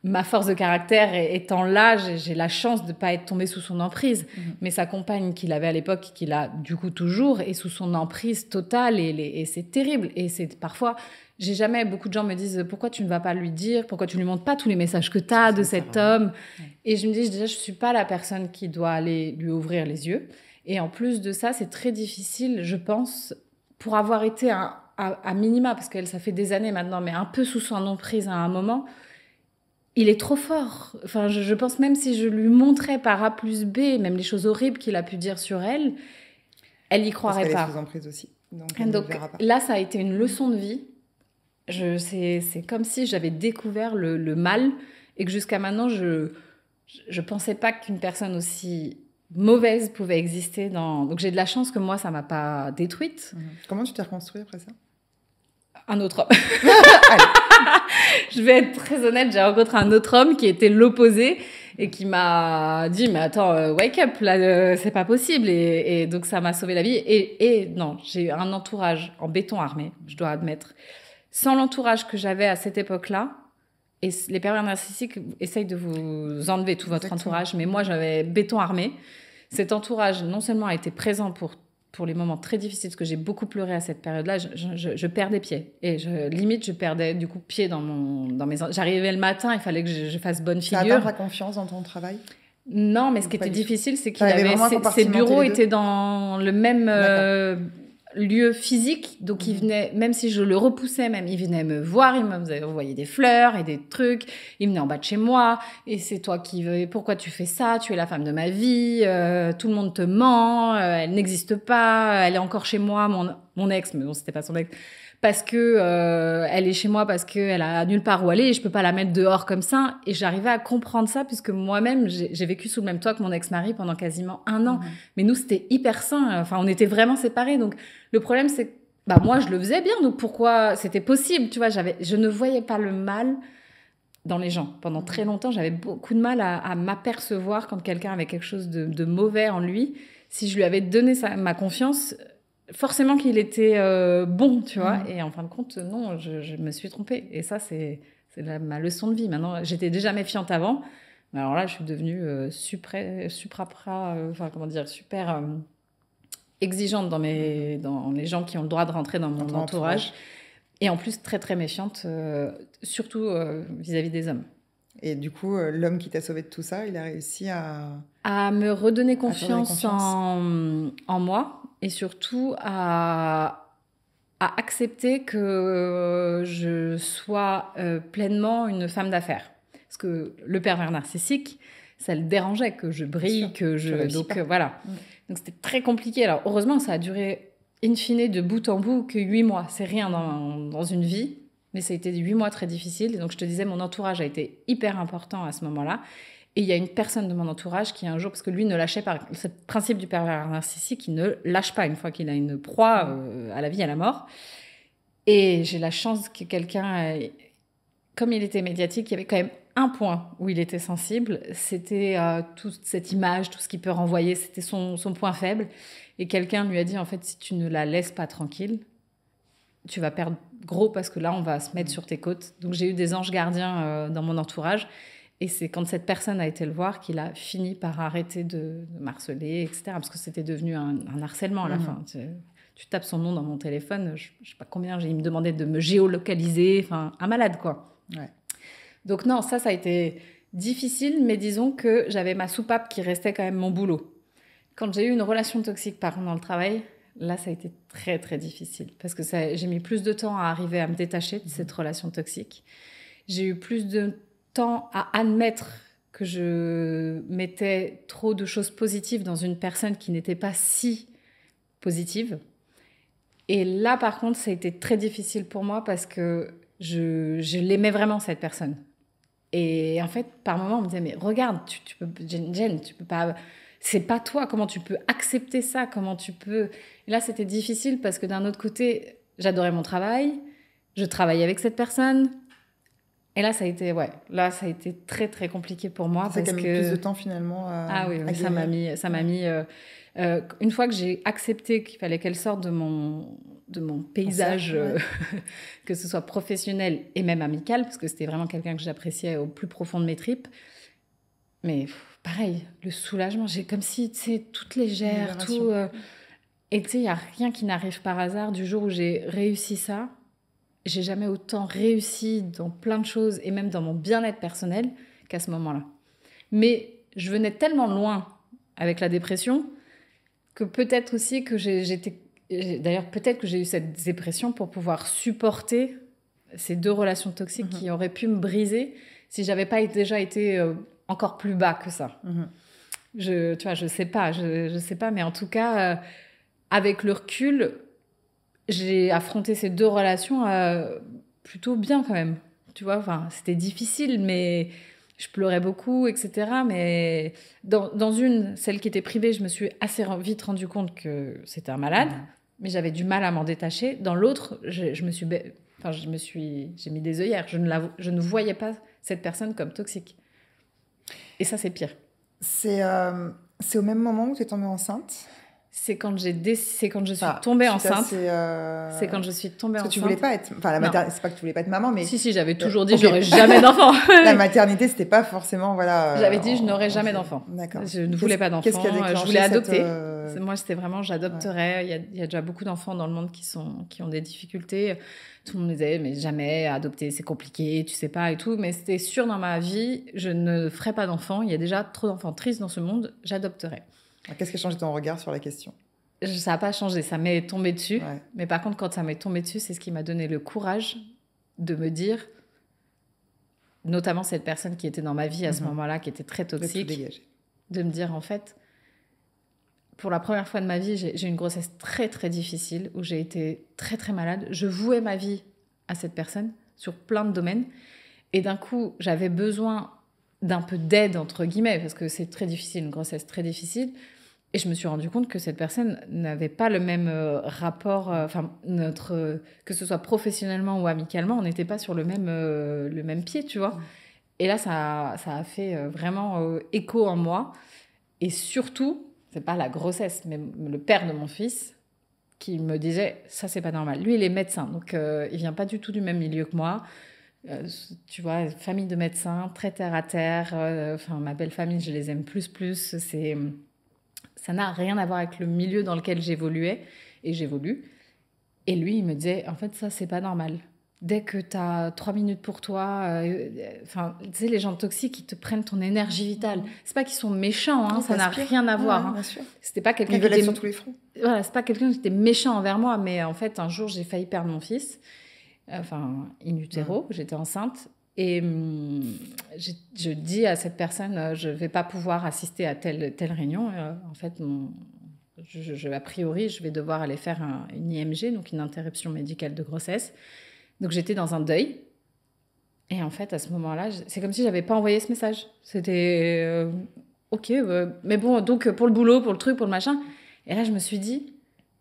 ma force de caractère étant là, j'ai la chance de ne pas être tombée sous son emprise. Mais sa compagne qu'il avait à l'époque, qu'il a du coup toujours, est sous son emprise totale et c'est terrible. Et c'est parfois, beaucoup de gens me disent pourquoi tu ne vas pas lui dire, pourquoi tu ne lui montres pas tous les messages que tu as de cet homme. Et je me dis déjà, je ne suis pas la personne qui doit aller lui ouvrir les yeux. Et en plus de ça, c'est très difficile, je pense, pour avoir été à minima, parce que ça fait des années maintenant, mais un peu sous son emprise à un moment. Il est trop fort. Enfin, je pense même si je lui montrais par A plus B, même les choses horribles qu'il a pu dire sur elle, elle y croirait pas. Parce qu'elle est sous emprise aussi. Donc verra pas. Là, ça a été une leçon de vie. C'est comme si j'avais découvert le mal et que jusqu'à maintenant, je pensais pas qu'une personne aussi mauvaise pouvait exister. Donc j'ai de la chance que moi, ça m'a pas détruite. Comment tu t'es reconstruite après ça? Un autre homme. Je vais être très honnête, j'ai rencontré un autre homme qui était l'opposé et qui m'a dit mais attends, wake up là, c'est pas possible et donc ça m'a sauvé la vie et non, j'ai eu un entourage en béton armé, je dois admettre. Sans l'entourage que j'avais à cette époque-là, et les pervers narcissiques essayent de vous enlever tout votre entourage, mais moi j'avais béton armé. Cet entourage non seulement a été présent pour les moments très difficiles, parce que j'ai beaucoup pleuré à cette période-là, je perdais pied. Et limite, je perdais du coup pied dans mes... J'arrivais le matin, il fallait que je fasse bonne figure. Ça atteint ta confiance dans ton travail? Non, mais ce qui était difficile, c'est qu'il avait... Ses bureaux étaient dans le même lieu physique, donc il venait, même si je le repoussais, il venait me voir, il me envoyait des fleurs et des trucs, il venait en bas de chez moi, et c'est toi qui veux, pourquoi tu fais ça, tu es la femme de ma vie, tout le monde te ment, elle n'existe pas, elle est encore chez moi, mon ex, mais bon, c'était pas son ex, parce que elle est chez moi, parce qu'elle a nulle part où aller, et je peux pas la mettre dehors comme ça. Et j'arrivais à comprendre ça, puisque moi-même, j'ai vécu sous le même toit que mon ex-mari pendant quasiment 1 an. Mais nous, c'était hyper sain. Enfin, on était vraiment séparés. Donc, le problème, c'est que moi, je le faisais bien. Donc, pourquoi c'était possible, tu vois, je ne voyais pas le mal dans les gens. Pendant très longtemps, j'avais beaucoup de mal à m'apercevoir quand quelqu'un avait quelque chose de mauvais en lui. Si je lui avais donné ma confiance, forcément qu'il était bon, tu vois. Et en fin de compte, non, je me suis trompée. Et ça, c'est ma leçon de vie. Maintenant, j'étais déjà méfiante avant. Mais alors là, je suis devenue super exigeante dans les gens qui ont le droit de rentrer dans mon entourage. Et en plus, très, très méfiante, surtout vis-à-vis des hommes. Et du coup, l'homme qui t'a sauvé de tout ça, il a réussi à me redonner confiance en moi, et surtout à accepter que je sois pleinement une femme d'affaires. Parce que le pervers narcissique, ça le dérangeait que je brille, que je... Donc voilà. Donc c'était très compliqué. Alors heureusement, ça a duré in fine de bout en bout que 8 mois. C'est rien dans une vie, mais ça a été 8 mois très difficiles. Et donc je te disais, mon entourage a été hyper important à ce moment-là. Et il y a une personne de mon entourage qui un jour, parce que lui ne lâchait pas, ce principe du pervers narcissique, il ne lâche pas une fois qu'il a une proie à la vie, à la mort. Et j'ai la chance que quelqu'un, comme il était médiatique, il y avait quand même un point où il était sensible, c'était toute cette image, tout ce qu'il peut renvoyer, c'était son point faible. Et quelqu'un lui a dit, en fait, si tu ne la laisses pas tranquille, tu vas perdre gros, parce que là, on va se mettre sur tes côtes. Donc j'ai eu des anges gardiens dans mon entourage. Et c'est quand cette personne a été le voir qu'il a fini par arrêter de m'harceler, etc. Parce que c'était devenu un harcèlement à la fin. Tu tapes son nom dans mon téléphone, je ne sais pas combien, il me demandait de me géolocaliser, enfin, un malade, quoi. Ouais. Donc non, ça a été difficile, mais disons que j'avais ma soupape qui restait quand même mon boulot. Quand j'ai eu une relation toxique, par contre, dans le travail, là, ça a été très, très difficile. Parce que j'ai mis plus de temps à arriver à me détacher de cette relation toxique. J'ai eu plus de temps à admettre que je mettais trop de choses positives dans une personne qui n'était pas si positive. Et là, par contre, ça a été très difficile pour moi parce que je l'aimais vraiment, cette personne. Et en fait, par moments, on me disait, mais regarde, tu peux, Jen, tu peux pas... C'est pas toi, comment tu peux accepter ça, comment tu peux... Et là, c'était difficile parce que d'un autre côté, j'adorais mon travail, je travaillais avec cette personne. Et là, ça a été très, très compliqué pour moi. Ça a mis plus de temps, finalement, Ah oui, ça m'a mis... une fois que j'ai accepté qu'il fallait qu'elle sorte de mon paysage, que ce soit professionnel et même amical, parce que c'était vraiment quelqu'un que j'appréciais au plus profond de mes tripes. Mais pareil, le soulagement, j'ai comme si, tu sais, toute légère, tout... et tu sais, il n'y a rien qui n'arrive par hasard. Du jour où j'ai réussi ça, j'ai jamais autant réussi dans plein de choses, et même dans mon bien-être personnel, qu'à ce moment-là. Mais je venais tellement loin avec la dépression que peut-être aussi que d'ailleurs, peut-être que j'ai eu cette dépression pour pouvoir supporter ces 2 relations toxiques qui auraient pu me briser si j'avais pas déjà été encore plus bas que ça. Tu vois, je sais pas, mais en tout cas, avec le recul, j'ai affronté ces 2 relations plutôt bien quand même. Tu vois, enfin, c'était difficile, mais je pleurais beaucoup, etc. Mais dans celle qui était privée, je me suis assez vite rendu compte que c'était un malade, mais j'avais du mal à m'en détacher. Dans l'autre, j'ai mis des œillères. Je ne voyais pas cette personne comme toxique. Et ça, c'est pire. C'est au même moment où tu es tombée enceinte? C'est quand je suis tombée enceinte. C'est quand je suis tombée enceinte. Parce que tu voulais pas être... Enfin, c'est pas que tu voulais pas être maman, mais... Si, j'avais toujours dit, j'aurais jamais d'enfant. La maternité, c'était pas forcément, voilà... J'avais dit, je n'aurais jamais d'enfant. D'accord. Je ne voulais pas d'enfant. Qu'est-ce qui a déclenché je voulais adopter. Moi, c'était vraiment, j'adopterais. Ouais. Il y a déjà beaucoup d'enfants dans le monde qui ont des difficultés. Tout le monde me disait, mais jamais adopter, c'est compliqué, tu sais pas et tout. Mais c'était sûr dans ma vie, je ne ferai pas d'enfant. Il y a déjà trop d'enfants tristes dans ce monde, j'adopterai. Qu'est-ce qui a changé ton regard sur la question? Ça n'a pas changé, ça m'est tombé dessus. Ouais. Mais par contre, quand ça m'est tombé dessus, c'est ce qui m'a donné le courage de me dire, notamment cette personne qui était dans ma vie à ce moment-là, qui était très toxique, de me dire en fait, pour la première fois de ma vie, j'ai eu une grossesse très, très difficile, où j'ai été très, très malade. Je vouais ma vie à cette personne sur plein de domaines. Et d'un coup, j'avais besoin d'un peu d'aide, entre guillemets, parce que c'est très difficile, une grossesse très difficile. Et je me suis rendu compte que cette personne n'avait pas le même rapport, que ce soit professionnellement ou amicalement, on n'était pas sur le même pied, tu vois. Et là, ça a fait vraiment écho en moi. Et surtout, c'est pas la grossesse, mais le père de mon fils qui me disait, ça, c'est pas normal. Lui, il est médecin, donc il vient pas du tout du même milieu que moi. Tu vois, famille de médecins, très terre à terre. Ma belle famille, je les aime plus. Ça n'a rien à voir avec le milieu dans lequel j'évoluais et j'évolue. Et lui, il me disait, en fait, ça, c'est pas normal. Dès que tu as 3 minutes pour toi, tu sais, les gens toxiques, ils te prennent ton énergie vitale. C'est pas qu'ils sont méchants, hein, ça n'a rien à voir. Hein. C'était pas quelqu'un qui était sur tous les fronts. Voilà, c'est pas quelqu'un qui était méchant envers moi, mais en fait, un jour, j'ai failli perdre mon fils, in utero, j'étais enceinte. Et je dis à cette personne, je ne vais pas pouvoir assister à telle réunion. En fait, a priori, je vais devoir aller faire une IMG, donc une interruption médicale de grossesse. Donc, j'étais dans un deuil. Et en fait, à ce moment-là, c'est comme si je n'avais pas envoyé ce message. C'était OK, mais bon, donc pour le boulot, pour le truc, pour le machin. Et là, je me suis dit,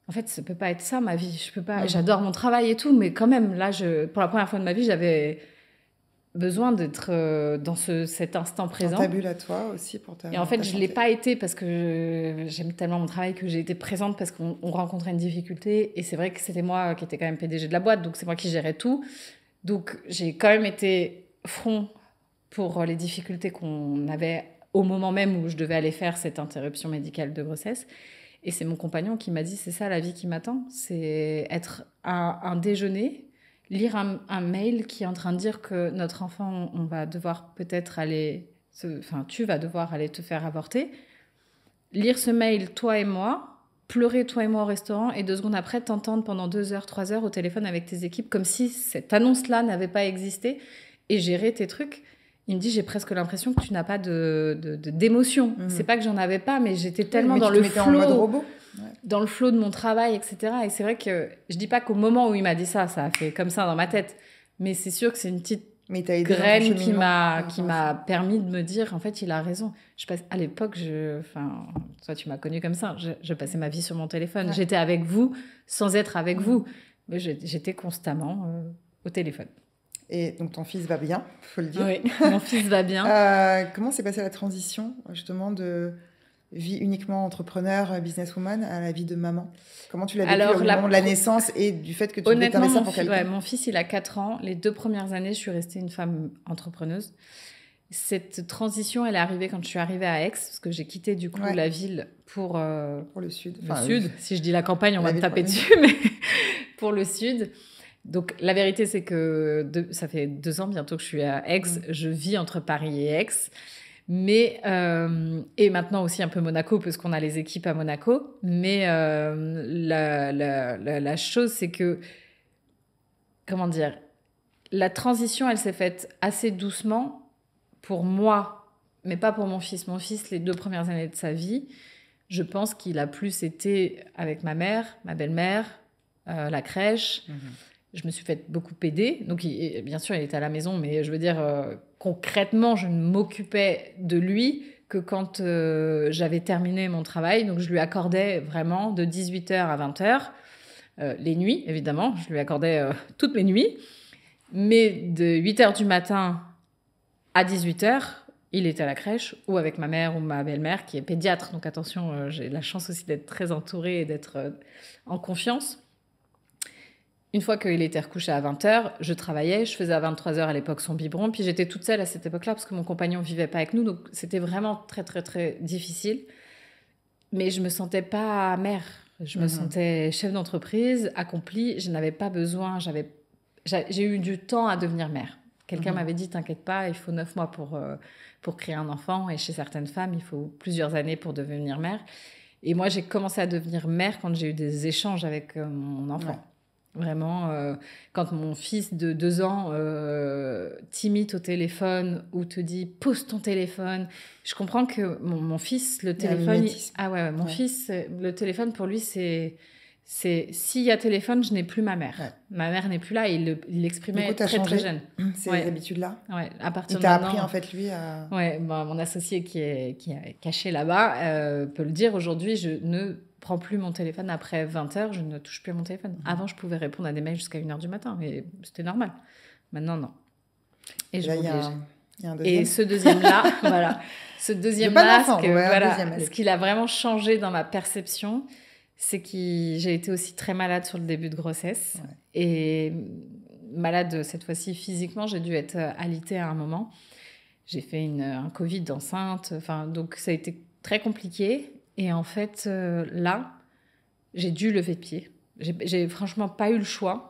en fait, ça ne peut pas être ça, ma vie. Je peux pas. J'adore mon travail et tout, mais quand même, là, pour la première fois de ma vie, j'avais besoin d'être dans cet instant présent. Dans ta bulle à toi aussi pour ta. Et en fait, je ne l'ai pas été parce que j'aime tellement mon travail que j'ai été présente parce qu'on rencontrait une difficulté. Et c'est vrai que c'était moi qui étais quand même PDG de la boîte, donc c'est moi qui gérais tout. Donc j'ai quand même été front pour les difficultés qu'on avait au moment même où je devais aller faire cette interruption médicale de grossesse. Et c'est mon compagnon qui m'a dit, c'est ça la vie qui m'attend, c'est être à un déjeuner, lire un mail qui est en train de dire que notre enfant, on va devoir peut-être aller, tu vas devoir aller te faire avorter. Lire ce mail, toi et moi, pleurer toi et moi au restaurant, et 2 secondes après, t'entendre pendant 2 heures, 3 heures au téléphone avec tes équipes, comme si cette annonce-là n'avait pas existé, et gérer tes trucs. Il me dit, j'ai presque l'impression que tu n'as pas d'émotion. C'est pas que j'en avais pas, mais j'étais tellement dans le flow. En mode robot. Ouais. Dans le flow de mon travail, etc. Et c'est vrai que je dis pas qu'au moment où il m'a dit ça, ça a fait comme ça dans ma tête. Mais c'est sûr que c'est une petite graine qui m'a permis de me dire, en fait, il a raison. À l'époque, toi, tu m'as connue comme ça. Je passais ma vie sur mon téléphone. Ouais. J'étais avec vous sans être avec vous. Mais j'étais constamment au téléphone. Et donc, ton fils va bien, il faut le dire. Oui, mon fils va bien. Comment s'est passée la transition, justement, de vie uniquement entrepreneur, businesswoman, à la vie de maman? Comment tu l'as vécu au moment de la naissance et du fait que tu devais t'investir pour quelqu'un? Mon fils, il a 4 ans. Les 2 premières années, je suis restée une femme entrepreneuse. Cette transition, elle est arrivée quand je suis arrivée à Aix, parce que j'ai quitté du coup la ville pour le sud. Sud. Si je dis la campagne, on va me taper dessus, mais pour le sud. Donc, la vérité, c'est que ça fait 2 ans bientôt que je suis à Aix. Je vis entre Paris et Aix. Mais, et maintenant aussi un peu Monaco, parce qu'on a les équipes à Monaco. Mais la chose, c'est que, comment dire, la transition, elle s'est faite assez doucement pour moi, mais pas pour mon fils. Mon fils, les 2 premières années de sa vie, je pense qu'il a plus été avec ma mère, ma belle-mère, la crèche. Je me suis fait beaucoup aider. Donc, bien sûr, il était à la maison, mais je veux dire, concrètement, je ne m'occupais de lui que quand j'avais terminé mon travail. Donc, je lui accordais vraiment de 18h à 20h, les nuits, évidemment. Je lui accordais toutes mes nuits. Mais de 8h du matin à 18h, il était à la crèche ou avec ma mère ou ma belle-mère qui est pédiatre. Donc, attention, j'ai la chance aussi d'être très entourée et d'être en confiance. Une fois qu'il était recouché à 20h, je travaillais, je faisais à 23h à l'époque son biberon, puis j'étais toute seule à cette époque-là parce que mon compagnon ne vivait pas avec nous, donc c'était vraiment très, très, très difficile. Mais je ne me sentais pas mère, je me sentais chef d'entreprise, accomplie, je n'avais pas besoin, j'ai eu du temps à devenir mère. Quelqu'un m'avait dit, t'inquiète pas, il faut 9 mois pour créer un enfant, et chez certaines femmes, il faut plusieurs années pour devenir mère. Et moi, j'ai commencé à devenir mère quand j'ai eu des échanges avec mon enfant. Ouais. Vraiment, quand mon fils de 2 ans t'imite au téléphone ou te dit « pose ton téléphone », je comprends que mon fils, le téléphone... Mon fils, le téléphone pour lui, c'est s'il y a téléphone, je n'ai plus ma mère. Ouais. Ma mère n'est plus là et il l'exprimait très très jeune. Ces habitudes-là. Ouais, à partir il t'a appris en fait lui à... Ouais, mon associé qui est caché là-bas peut le dire. Aujourd'hui, je ne prends plus mon téléphone après 20h, je ne touche plus à mon téléphone. Avant, je pouvais répondre à des mails jusqu'à 1h du matin et c'était normal. Maintenant, non. Et là, il y a un deuxième. Et ce deuxième-là, voilà. Ce deuxième-là, ce qu'il a vraiment changé dans ma perception, c'est que j'ai été aussi très malade sur le début de grossesse. Ouais. Et malade, cette fois-ci, physiquement, j'ai dû être alitée à un moment. J'ai fait un Covid enceinte. Donc, ça a été très compliqué. Et en fait, là, j'ai dû lever le pied. J'ai franchement pas eu le choix.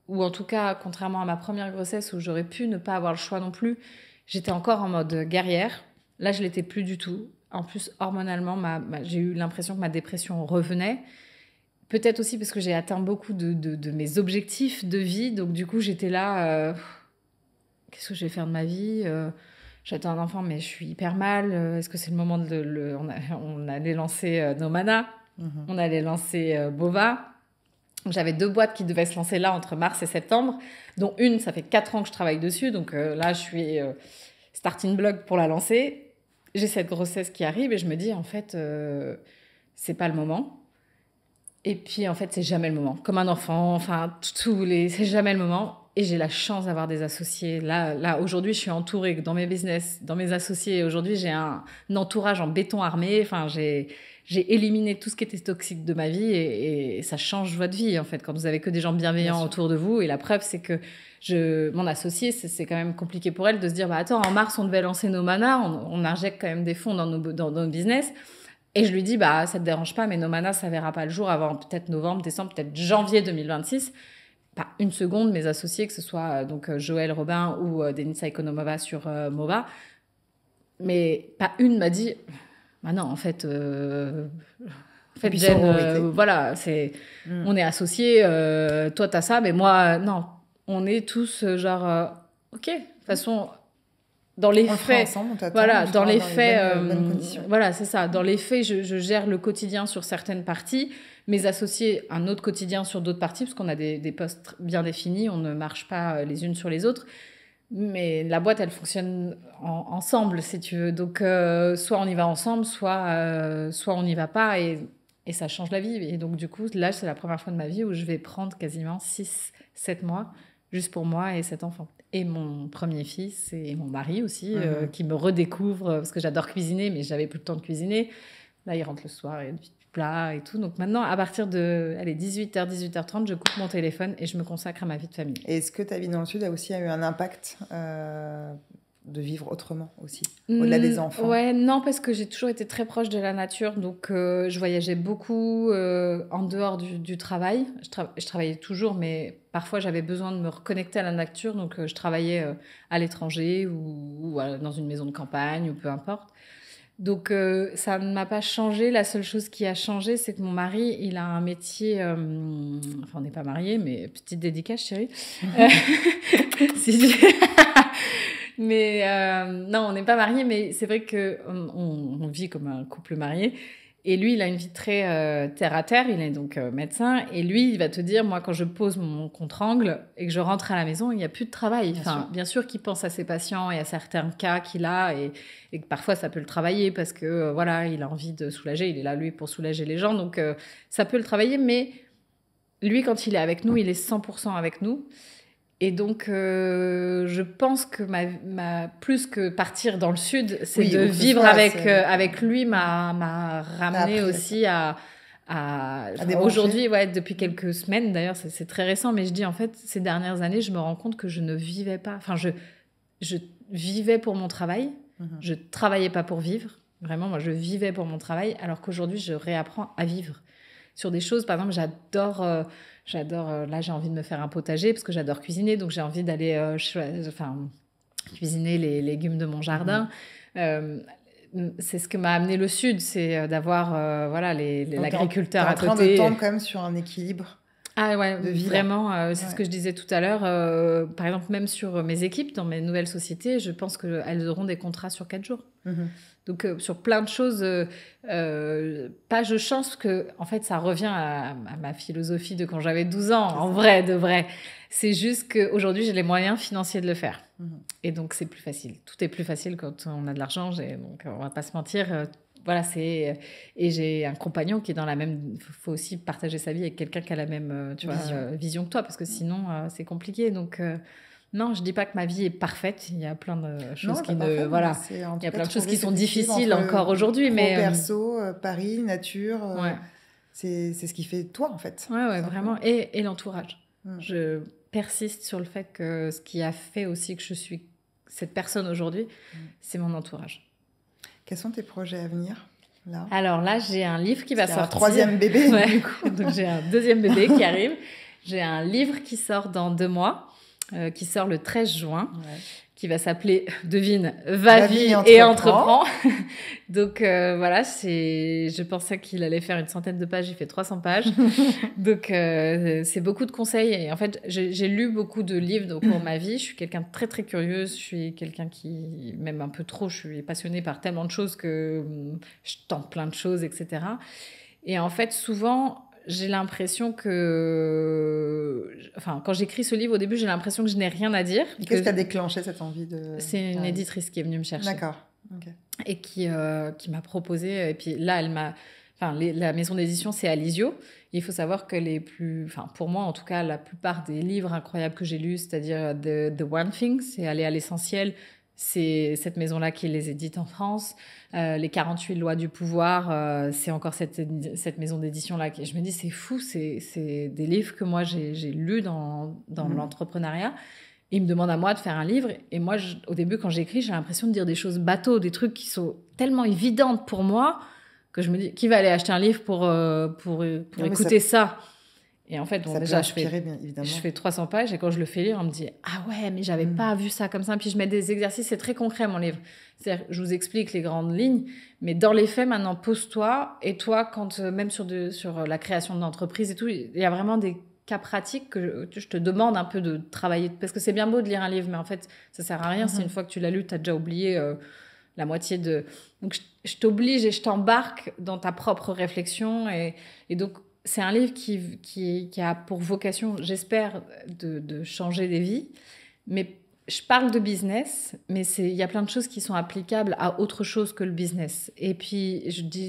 Ou en tout cas, contrairement à ma première grossesse où j'aurais pu ne pas avoir le choix non plus, j'étais encore en mode guerrière. Là, je l'étais plus du tout. En plus, hormonalement, j'ai eu l'impression que ma dépression revenait. Peut-être aussi parce que j'ai atteint beaucoup de mes objectifs de vie. Donc, du coup, j'étais là... qu'est-ce que je vais faire de ma vie J'attends un enfant, mais je suis hyper mal. Est-ce que c'est le moment on allait lancer Nomana. On allait lancer Bova. J'avais 2 boîtes qui devaient se lancer là entre mars et septembre, dont une, ça fait 4 ans que je travaille dessus. Donc là, je suis starting block pour la lancer. J'ai cette grossesse qui arrive et je me dis, en fait, c'est pas le moment. Et puis, en fait, c'est jamais le moment. Comme un enfant, c'est jamais le moment. Et j'ai la chance d'avoir des associés. Là, aujourd'hui, je suis entourée dans mes business, dans mes associés. Aujourd'hui, j'ai un entourage en béton armé. Enfin, j'ai éliminé tout ce qui était toxique de ma vie et ça change votre vie, en fait, quand vous avez que des gens bienveillants autour de vous. Et la preuve, c'est que mon associée, c'est quand même compliqué pour elle de se dire, attends, en mars, on devait lancer Nomana. On injecte quand même des fonds dans nos business. Et je lui dis, ça te dérange pas, mais Nomana, ça verra pas le jour avant peut-être novembre, décembre, peut-être janvier 2026. Pas une seconde, mes associés, que ce soit donc Joël Robin ou Denisa Ekonomova sur Mova, mais pas une m'a dit non, en fait Jen, voilà, on est associés, toi t'as ça, mais moi non, on est tous ok, de toute façon dans les faits, voilà, dans les faits, voilà, c'est ça. Dans les faits, je gère le quotidien sur certaines parties. Mes associés, un autre quotidien sur d'autres parties, parce qu'on a des postes bien définis, on ne marche pas les unes sur les autres. Mais la boîte, elle fonctionne ensemble, si tu veux. Donc, soit on y va ensemble, soit on n'y va pas, et ça change la vie. Et donc, du coup, là, c'est la première fois de ma vie où je vais prendre quasiment 6-7 mois juste pour moi et cet enfant. Et mon premier fils et mon mari aussi, qui me redécouvre, parce que j'adore cuisiner, mais j'avais plus le temps de cuisiner. Là, il rentre le soir, il y a du plat et tout. Donc maintenant, à partir de 18h, 18h30, je coupe mon téléphone et je me consacre à ma vie de famille. Et est-ce que ta vie dans le Sud a aussi eu un impact de vivre autrement aussi, au-delà des enfants? Ouais, non, parce que j'ai toujours été très proche de la nature, donc je voyageais beaucoup en dehors du travail. Je travaillais toujours, mais parfois j'avais besoin de me reconnecter à la nature, donc je travaillais à l'étranger ou dans une maison de campagne ou peu importe. Donc ça ne m'a pas changé. La seule chose qui a changé, c'est que mon mari, il a un métier... Enfin, on n'est pas mariés, mais petite dédicace, chérie. Mais non, on n'est pas mariés, mais c'est vrai qu'on vit comme un couple marié. Et lui, il a une vie très terre-à-terre. Il est donc médecin. Et lui, il va te dire, moi, quand je pose mon contre-angle et que je rentre à la maison, il n'y a plus de travail. Bien sûr qu'il pense à ses patients et à certains cas qu'il a. Et que parfois, ça peut le travailler parce que, voilà, il a envie de soulager. Il est là, lui, pour soulager les gens. Donc, ça peut le travailler. Mais lui, quand il est avec nous, il est 100% avec nous. Et donc, je pense que plus que partir dans le sud, c'est de vivre avec lui m'a ramené aussi à aujourd'hui, depuis quelques semaines, d'ailleurs, c'est très récent, mais je dis en fait, ces dernières années, je me rends compte que je ne vivais pas, enfin, je vivais pour mon travail, je travaillais pas pour vivre, vraiment, moi, je vivais pour mon travail, alors qu'aujourd'hui, je réapprends à vivre sur des choses. Par exemple, j'adore, là j'ai envie de me faire un potager parce que j'adore cuisiner, donc j'ai envie d'aller cuisiner les légumes de mon jardin. C'est ce que m'a amené le Sud, c'est d'avoir l'agriculteur à côté. T'es en train de tendre quand même sur un équilibre Ah ouais, de vie, vraiment, c'est Ouais. ce que je disais tout à l'heure. Par exemple, même sur mes équipes, dans mes nouvelles sociétés, je pense qu'elles auront des contrats sur 4 jours. Mhm. Donc, sur plein de choses, pas je chance, parce que, en fait, ça revient à ma philosophie de quand j'avais 12 ans, C'est en ça. vrai, de vrai. C'est juste qu'aujourd'hui, j'ai les moyens financiers de le faire. Mhm. Et donc, c'est plus facile. Tout est plus facile quand on a de l'argent. Donc, on va pas se mentir. Voilà, c'est... Et j'ai un compagnon qui est dans la même... Il faut aussi partager sa vie avec quelqu'un qui a la même vision que toi, parce que sinon, c'est compliqué. Donc, non, je dis pas que ma vie est parfaite. Il y a plein de choses Non, qui pas parfait, mais Voilà. c'est en Il tout y a cas plein de choses trouver qui sont cet équilibre difficiles entre encore aujourd'hui, pro, mais... perso, Paris, nature, ouais. c'est ce qui fait toi, en fait. Ouais, tout vraiment. simplement. Et l'entourage. Mm. Je persiste sur le fait que ce qui a fait aussi que je suis cette personne aujourd'hui, c'est mon entourage. Quels sont tes projets à venir, là? Alors là, j'ai un livre qui va Il y a un sortir. troisième bébé, Ouais. du coup. Donc j'ai un deuxième bébé qui arrive. J'ai un livre qui sort dans 2 mois, qui sort le 13 juin, Ouais. qui va s'appeler, devine, Va La vie vie et entreprend. entreprend. Donc voilà, je pensais qu'il allait faire une centaine de pages, il fait 300 pages. Donc c'est beaucoup de conseils. Et en fait, j'ai lu beaucoup de livres au cours de ma vie. Je suis quelqu'un de très très curieuse. Je suis quelqu'un qui, même un peu trop, je suis passionnée par tellement de choses que je tente plein de choses, etc. Et en fait, souvent, j'ai l'impression que... Enfin, quand j'écris ce livre, au début, j'ai l'impression que je n'ai rien à dire. Qu'est-ce qui a déclenché cette envie de... C'est une éditrice qui est venue me chercher. D'accord. Ok. Et qui m'a proposé... Et puis là, elle m'a... Enfin, la maison d'édition, c'est Alizio. Il faut savoir que enfin, pour moi, en tout cas, la plupart des livres incroyables que j'ai lus, c'est-à-dire The One Thing, c'est aller à l'essentiel. C'est cette maison-là qui les édite en France. Les 48 lois du pouvoir, c'est encore cette maison d'édition-là. Je me dis, c'est fou, c'est des livres que moi, j'ai lus dans l'entrepreneuriat. Et il me demande à moi de faire un livre. Et moi, au début, quand j'écris, j'ai l'impression de dire des choses bateaux, des trucs qui sont tellement évidentes pour moi que je me dis, qui va aller acheter un livre pour écouter ça? Et en fait, bon, déjà, je fais 300 pages et quand je le fais lire, on me dit « Ah ouais, mais j'avais pas vu ça comme ça. » Puis je mets des exercices, c'est très concret mon livre. C'est-à-dire, je vous explique les grandes lignes, mais dans les faits, maintenant, pose-toi. Et toi, quand même sur la création d'entreprise et tout, il y a vraiment des cas pratiques que je te demande un peu de travailler. Parce que c'est bien beau de lire un livre, mais en fait, ça sert à rien si une fois que tu l'as lu, tu as déjà oublié la moitié de... Donc, je t'oblige et je t'embarque dans ta propre réflexion. Et donc, c'est un livre qui a pour vocation, j'espère, de changer des vies. Mais je parle de business, mais il y a plein de choses qui sont applicables à autre chose que le business. Et puis,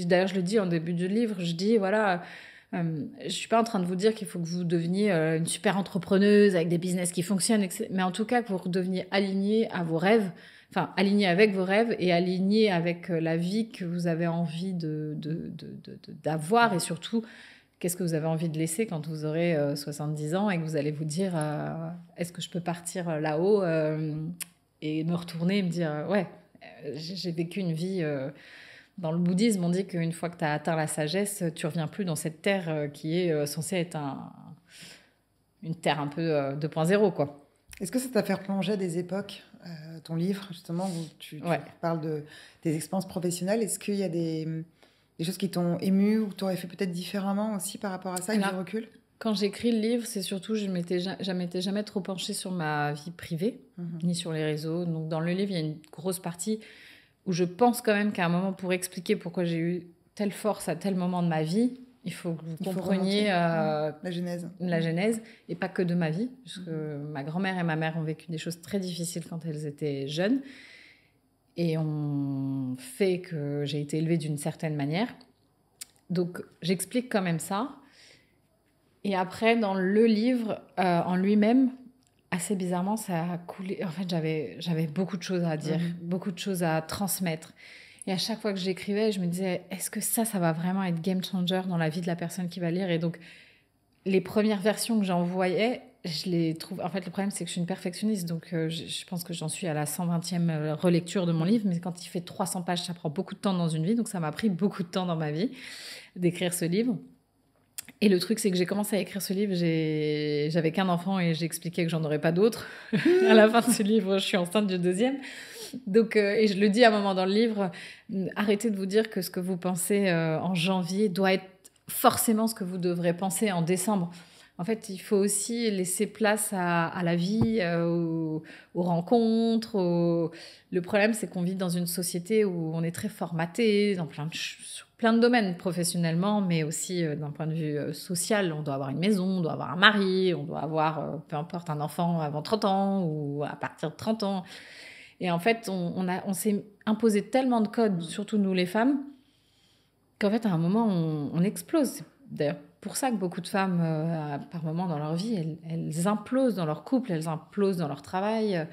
d'ailleurs, je le dis en début du livre, je dis, voilà, je ne suis pas en train de vous dire qu'il faut que vous deveniez une super entrepreneuse avec des business qui fonctionnent, etc. Mais en tout cas, que vous redeveniez aligné à vos rêves, enfin, aligné avec vos rêves et aligné avec la vie que vous avez envie d'avoir et surtout... Qu'est-ce que vous avez envie de laisser quand vous aurez 70 ans et que vous allez vous dire est-ce que je peux partir là-haut et me retourner et me dire ouais, j'ai vécu une vie... Dans le bouddhisme, on dit qu'une fois que tu as atteint la sagesse, tu ne reviens plus dans cette terre qui est censée être une terre un peu 2.0, quoi. Est-ce que ça t'a fait replonger à des époques, ton livre, justement, où tu parles de tes expériences professionnelles? Est-ce qu'il y a des choses qui t'ont ému ou que tu aurais fait peut-être différemment aussi par rapport à ça, avec du recul? Quand j'écris le livre, c'est surtout, je ne m'étais jamais trop penchée sur ma vie privée, ni sur les réseaux. Donc, dans le livre, il y a une grosse partie où je pense quand même qu'à un moment, pour expliquer pourquoi j'ai eu telle force à tel moment de ma vie, il faut que vous compreniez la genèse, et pas que de ma vie. Parce que ma grand-mère et ma mère ont vécu des choses très difficiles quand elles étaient jeunes. Et on fait que j'ai été élevée d'une certaine manière. Donc, j'explique quand même ça. Et après, dans le livre, en lui-même, assez bizarrement, ça a coulé. En fait, j'avais beaucoup de choses à dire, beaucoup de choses à transmettre. Et à chaque fois que j'écrivais, je me disais, est-ce que ça va vraiment être game changer dans la vie de la personne qui va lire? Et donc, les premières versions que j'envoyais, je les trouve... En fait, le problème, c'est que je suis une perfectionniste. Donc, je pense que j'en suis à la 120e relecture de mon livre. Mais quand il fait 300 pages, ça prend beaucoup de temps dans une vie. Donc, ça m'a pris beaucoup de temps dans ma vie d'écrire ce livre. Et le truc, c'est que j'ai commencé à écrire ce livre, j'avais qu'un enfant et j'expliquais que j'en aurais pas d'autres. À la fin de ce livre, je suis enceinte du deuxième. Donc, et je le dis à un moment dans le livre, arrêtez de vous dire que ce que vous pensez en janvier doit être forcément ce que vous devrez penser en décembre. En fait, il faut aussi laisser place à la vie, aux rencontres. Le problème, c'est qu'on vit dans une société où on est très formaté dans sur plein de domaines, professionnellement, mais aussi d'un point de vue social. On doit avoir une maison, on doit avoir un mari, on doit avoir, peu importe, un enfant avant 30 ans ou à partir de 30 ans. Et en fait, on s'est imposé tellement de codes, surtout nous les femmes, qu'en fait, à un moment, on explose. C'est d'ailleurs pour ça que beaucoup de femmes, par moment dans leur vie, elles implosent dans leur couple, elles implosent dans leur travail.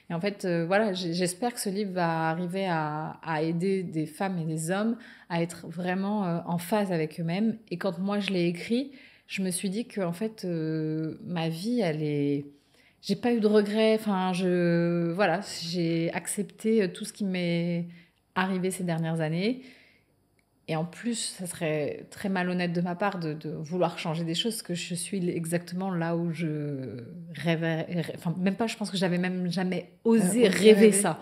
Et en fait, voilà, j'espère que ce livre va arriver à aider des femmes et des hommes à être vraiment en phase avec eux-mêmes. Et quand moi, je l'ai écrit, je me suis dit que en fait, ma vie, elle est... J'ai pas eu de regrets. Enfin, voilà, j'ai accepté tout ce qui m'est arrivé ces dernières années. Et en plus, ça serait très malhonnête de ma part de vouloir changer des choses, parce que je suis exactement là où je rêvais. Enfin, même pas, je pense que j'avais même jamais osé rêver ça.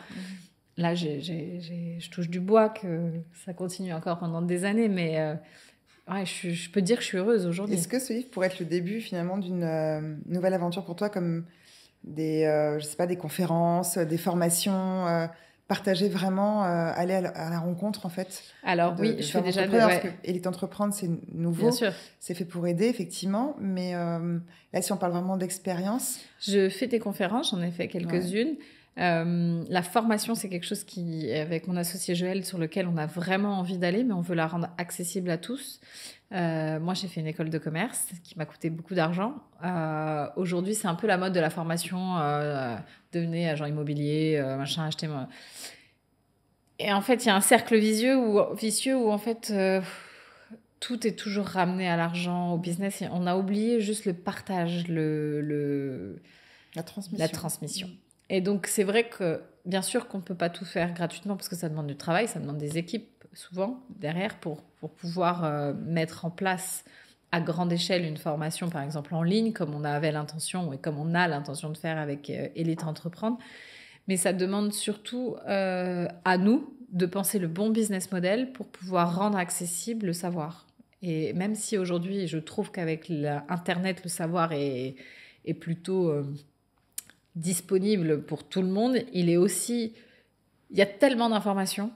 Là, je touche du bois, que ça continue encore pendant des années, mais ouais, je peux dire que je suis heureuse aujourd'hui. Est-ce que ce livre pourrait être le début finalement d'une nouvelle aventure pour toi, comme je sais pas, des conférences, des formations partager vraiment, aller à la rencontre, en fait. Alors oui, je fais déjà... Parce que Élite Entreprendre, c'est nouveau. Bien sûr. C'est fait pour aider, effectivement. Mais là, si on parle vraiment d'expérience... Je fais des conférences, j'en ai fait quelques-unes. La formation, c'est quelque chose qui, avec mon associé Joël, sur lequel on a vraiment envie d'aller, mais on veut la rendre accessible à tous. Moi, j'ai fait une école de commerce qui m'a coûté beaucoup d'argent. Aujourd'hui, c'est un peu la mode de la formation. Devenez agent immobilier, machin, achetez-moi. Et en fait, il y a un cercle vicieux où en fait, tout est toujours ramené à l'argent, au business. Et on a oublié juste le partage, la transmission. La transmission. Et donc, c'est vrai que, bien sûr qu'on ne peut pas tout faire gratuitement parce que ça demande du travail, ça demande des équipes, souvent, derrière, pour pouvoir mettre en place à grande échelle une formation, par exemple, en ligne, comme on avait l'intention et comme on a l'intention de faire avec Élite Entreprendre. Mais ça demande surtout à nous de penser le bon business model pour pouvoir rendre accessible le savoir. Et même si aujourd'hui, je trouve qu'avec Internet, le savoir est plutôt... disponible pour tout le monde, il y a tellement d'informations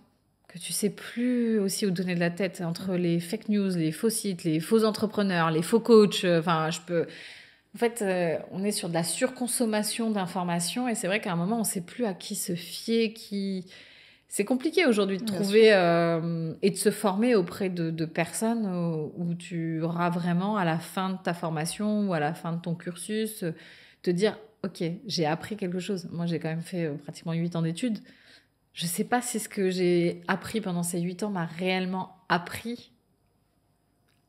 que tu sais plus aussi où donner de la tête entre les fake news, les faux sites, les faux entrepreneurs, les faux coachs. En fait, on est sur de la surconsommation d'informations et c'est vrai qu'à un moment, on sait plus à qui se fier, C'est compliqué aujourd'hui de trouver et de se former auprès de personnes où tu auras vraiment à la fin de ta formation ou à la fin de ton cursus te dire ok, j'ai appris quelque chose. Moi, j'ai quand même fait pratiquement 8 ans d'études. Je ne sais pas si ce que j'ai appris pendant ces 8 ans m'a réellement appris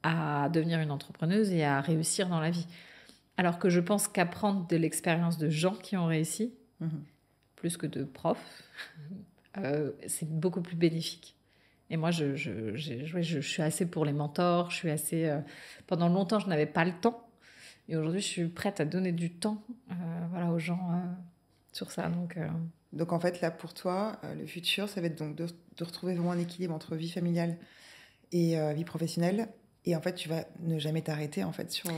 à devenir une entrepreneuse et à réussir dans la vie. Alors que je pense qu'apprendre de l'expérience de gens qui ont réussi, plus que de profs, c'est beaucoup plus bénéfique. Et moi, je suis assez pour les mentors. Je suis assez... pendant longtemps, je n'avais pas le temps. Et aujourd'hui, je suis prête à donner du temps aux gens sur ça. Donc, en fait, là, pour toi, le futur, ça va être donc de retrouver vraiment un équilibre entre vie familiale et vie professionnelle. Et en fait, tu vas ne jamais t'arrêter, en fait, sur...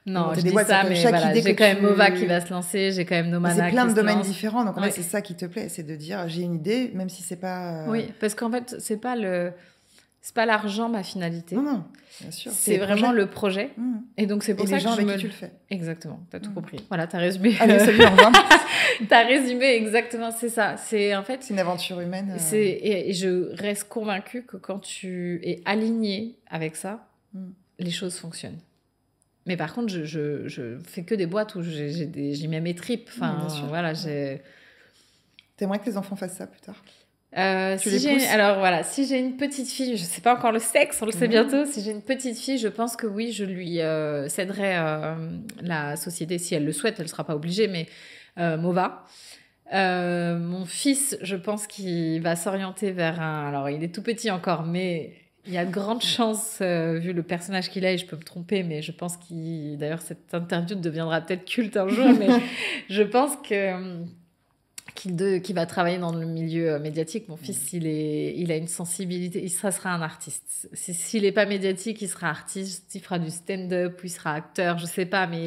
Non, je dis ça, mais voilà, j'ai quand même Mova qui va se lancer, j'ai quand même Nomana qui se lance. C'est plein de domaines différents. Donc, en fait, c'est ça qui te plaît, c'est de dire, j'ai une idée, même si c'est pas... Oui, parce qu'en fait, c'est pas l'argent ma finalité. Non, bien sûr. C'est vraiment le projet. Et donc, c'est pour ça que les gens avec qui tu le fais. Exactement, t'as tout compris. Voilà, t'as résumé. Allez, salut, au revoir. T'as résumé exactement, c'est ça. C'est en fait... C'est une aventure humaine. Et je reste convaincue que quand tu es aligné avec ça, les choses fonctionnent. Mais par contre, je fais que des boîtes où j'y mets mes tripes. Enfin, voilà, T'aimerais que tes enfants fassent ça plus tard? Si j'ai une petite fille, je sais pas encore le sexe, on le sait bientôt. Si j'ai une petite fille, je pense que oui, je lui céderai la société si elle le souhaite. Elle sera pas obligée, mais Mova. Mon fils, je pense qu'il va s'orienter vers alors il est tout petit encore, mais il y a de grandes chances, vu le personnage qu'il a, et je peux me tromper, mais je pense d'ailleurs cette interview deviendra peut-être culte un jour, mais je pense qu'il qui va travailler dans le milieu médiatique. Mon fils, il a une sensibilité, ça sera un artiste. S'il n'est pas médiatique, il sera artiste, il fera du stand-up, ou il sera acteur, je sais pas, mais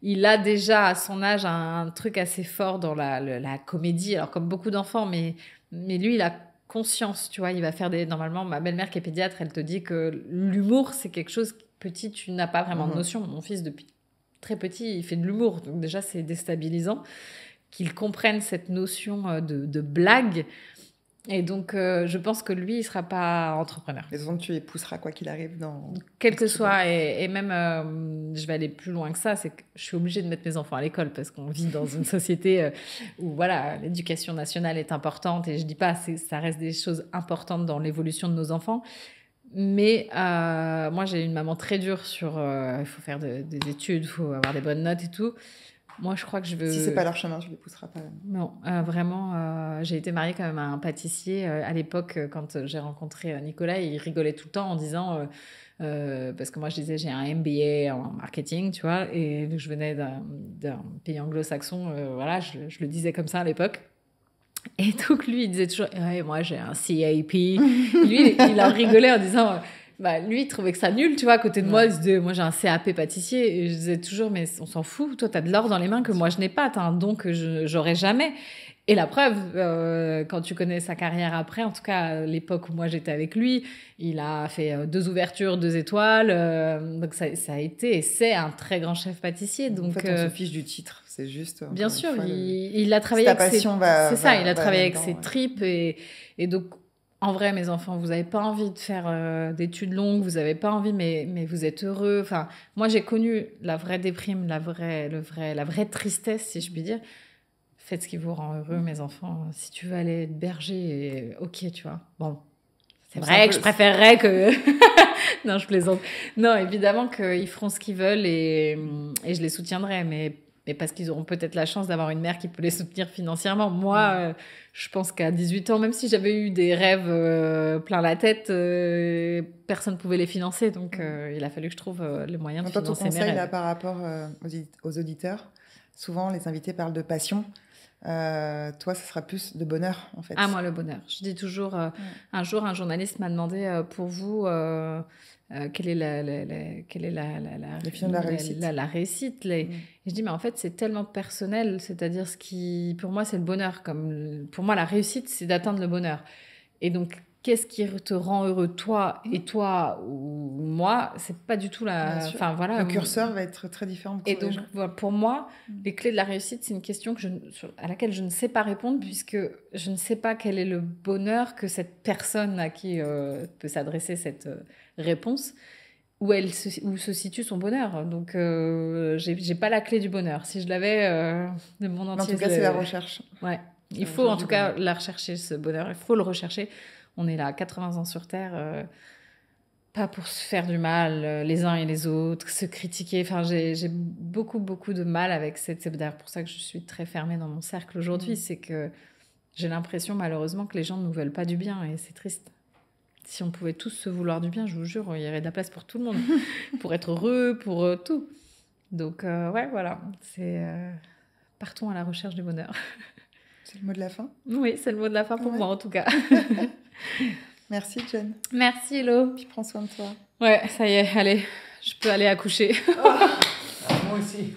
il a déjà à son âge un truc assez fort dans la comédie, alors comme beaucoup d'enfants, mais lui, il a conscience, tu vois, il va faire Normalement, ma belle-mère qui est pédiatre, elle te dit que l'humour, c'est quelque chose, petit, tu n'as pas vraiment de notion. Mon fils, depuis très petit, il fait de l'humour, donc déjà, c'est déstabilisant qu'il comprenne cette notion de blague. Et donc, je pense que lui, il ne sera pas entrepreneur. Mais de toute façon, tu les pousseras quoi qu'il arrive dans... Quel que soit. Et même, je vais aller plus loin que ça, c'est que je suis obligée de mettre mes enfants à l'école parce qu'on vit dans une société où voilà, l'éducation nationale est importante. Et je ne dis pas, ça reste des choses importantes dans l'évolution de nos enfants. Mais moi, j'ai une maman très dure sur... il faut faire des études, il faut avoir des bonnes notes et tout. Moi, je crois que je veux... Si c'est pas leur chemin, tu les pousseras pas. Non, vraiment, j'ai été mariée quand même à un pâtissier. À l'époque, quand j'ai rencontré Nicolas, il rigolait tout le temps en disant... parce que moi, je disais, j'ai un MBA en marketing, tu vois, et je venais d'un pays anglo-saxon, voilà, je le disais comme ça à l'époque. Et donc, lui, il disait toujours, ouais, moi, j'ai un CAP. Lui, il en rigolait en disant... lui, il trouvait que ça nul, tu vois, à côté de moi, il se disait, moi, j'ai un CAP pâtissier. Et je disais toujours, mais on s'en fout, toi, t'as de l'or dans les mains que moi, je n'ai pas, t'as un don que j'aurai jamais. Et la preuve, quand tu connais sa carrière après, en tout cas, à l'époque où moi, j'étais avec lui, il a fait 2 ouvertures, 2 étoiles. Donc, ça a été et c'est un très grand chef pâtissier. Donc, en fait, on se fiche du titre, c'est juste... Bien sûr, il a travaillé avec ses tripes et donc, en vrai, mes enfants, vous n'avez pas envie de faire d'études longues, vous n'avez pas envie, mais vous êtes heureux. Enfin, moi, j'ai connu la vraie déprime, la vraie tristesse, si je puis dire. Faites ce qui vous rend heureux, mes enfants. Si tu veux aller être berger, ok, tu vois. Bon, c'est vrai que je préférerais que... Non, je plaisante. Non, évidemment qu'ils feront ce qu'ils veulent et je les soutiendrai, mais parce qu'ils auront peut-être la chance d'avoir une mère qui peut les soutenir financièrement. Moi, je pense qu'à 18 ans, même si j'avais eu des rêves plein la tête, personne ne pouvait les financer. Donc, il a fallu que je trouve les moyens de financer mes rêves. Ton conseil, là, par rapport aux auditeurs, souvent, les invités parlent de passion. Toi, ce sera plus de bonheur, en fait. Ah, moi, le bonheur. Je dis toujours... Un jour, un journaliste m'a demandé, pour vous... quelle est la définition de la réussite. La réussite. Et je dis, mais en fait, c'est tellement personnel. C'est-à-dire, pour moi, c'est le bonheur. Pour moi, la réussite, c'est d'atteindre le bonheur. Et donc, qu'est-ce qui te rend heureux, toi ou moi? C'est pas du tout Enfin, voilà, le curseur va être très différent. Et donc, pour moi, les clés de la réussite, c'est une question à laquelle je ne sais pas répondre, puisque je ne sais pas quel est le bonheur que cette personne à qui peut s'adresser cette réponse, où se situe son bonheur. Donc, j'ai pas la clé du bonheur. Si je l'avais, de mon entier... En tout cas, c'est la recherche. Ouais. Il faut en tout cas la rechercher, ce bonheur. Il faut le rechercher. On est là à 80 ans sur Terre, pas pour se faire du mal les uns et les autres, se critiquer. Enfin, j'ai beaucoup, beaucoup de mal avec c'est d'ailleurs pour ça que je suis très fermée dans mon cercle aujourd'hui. C'est que j'ai l'impression, malheureusement, que les gens ne nous veulent pas du bien et c'est triste. Si on pouvait tous se vouloir du bien, je vous jure, il y aurait de la place pour tout le monde, pour être heureux, pour tout. Donc, ouais, voilà. Partons à la recherche du bonheur. C'est le mot de la fin? Oui, c'est le mot de la fin pour moi, en tout cas. Merci, Jen. Merci, Hello. Puis prends soin de toi. Ouais, ça y est, allez, je peux aller accoucher. Moi aussi.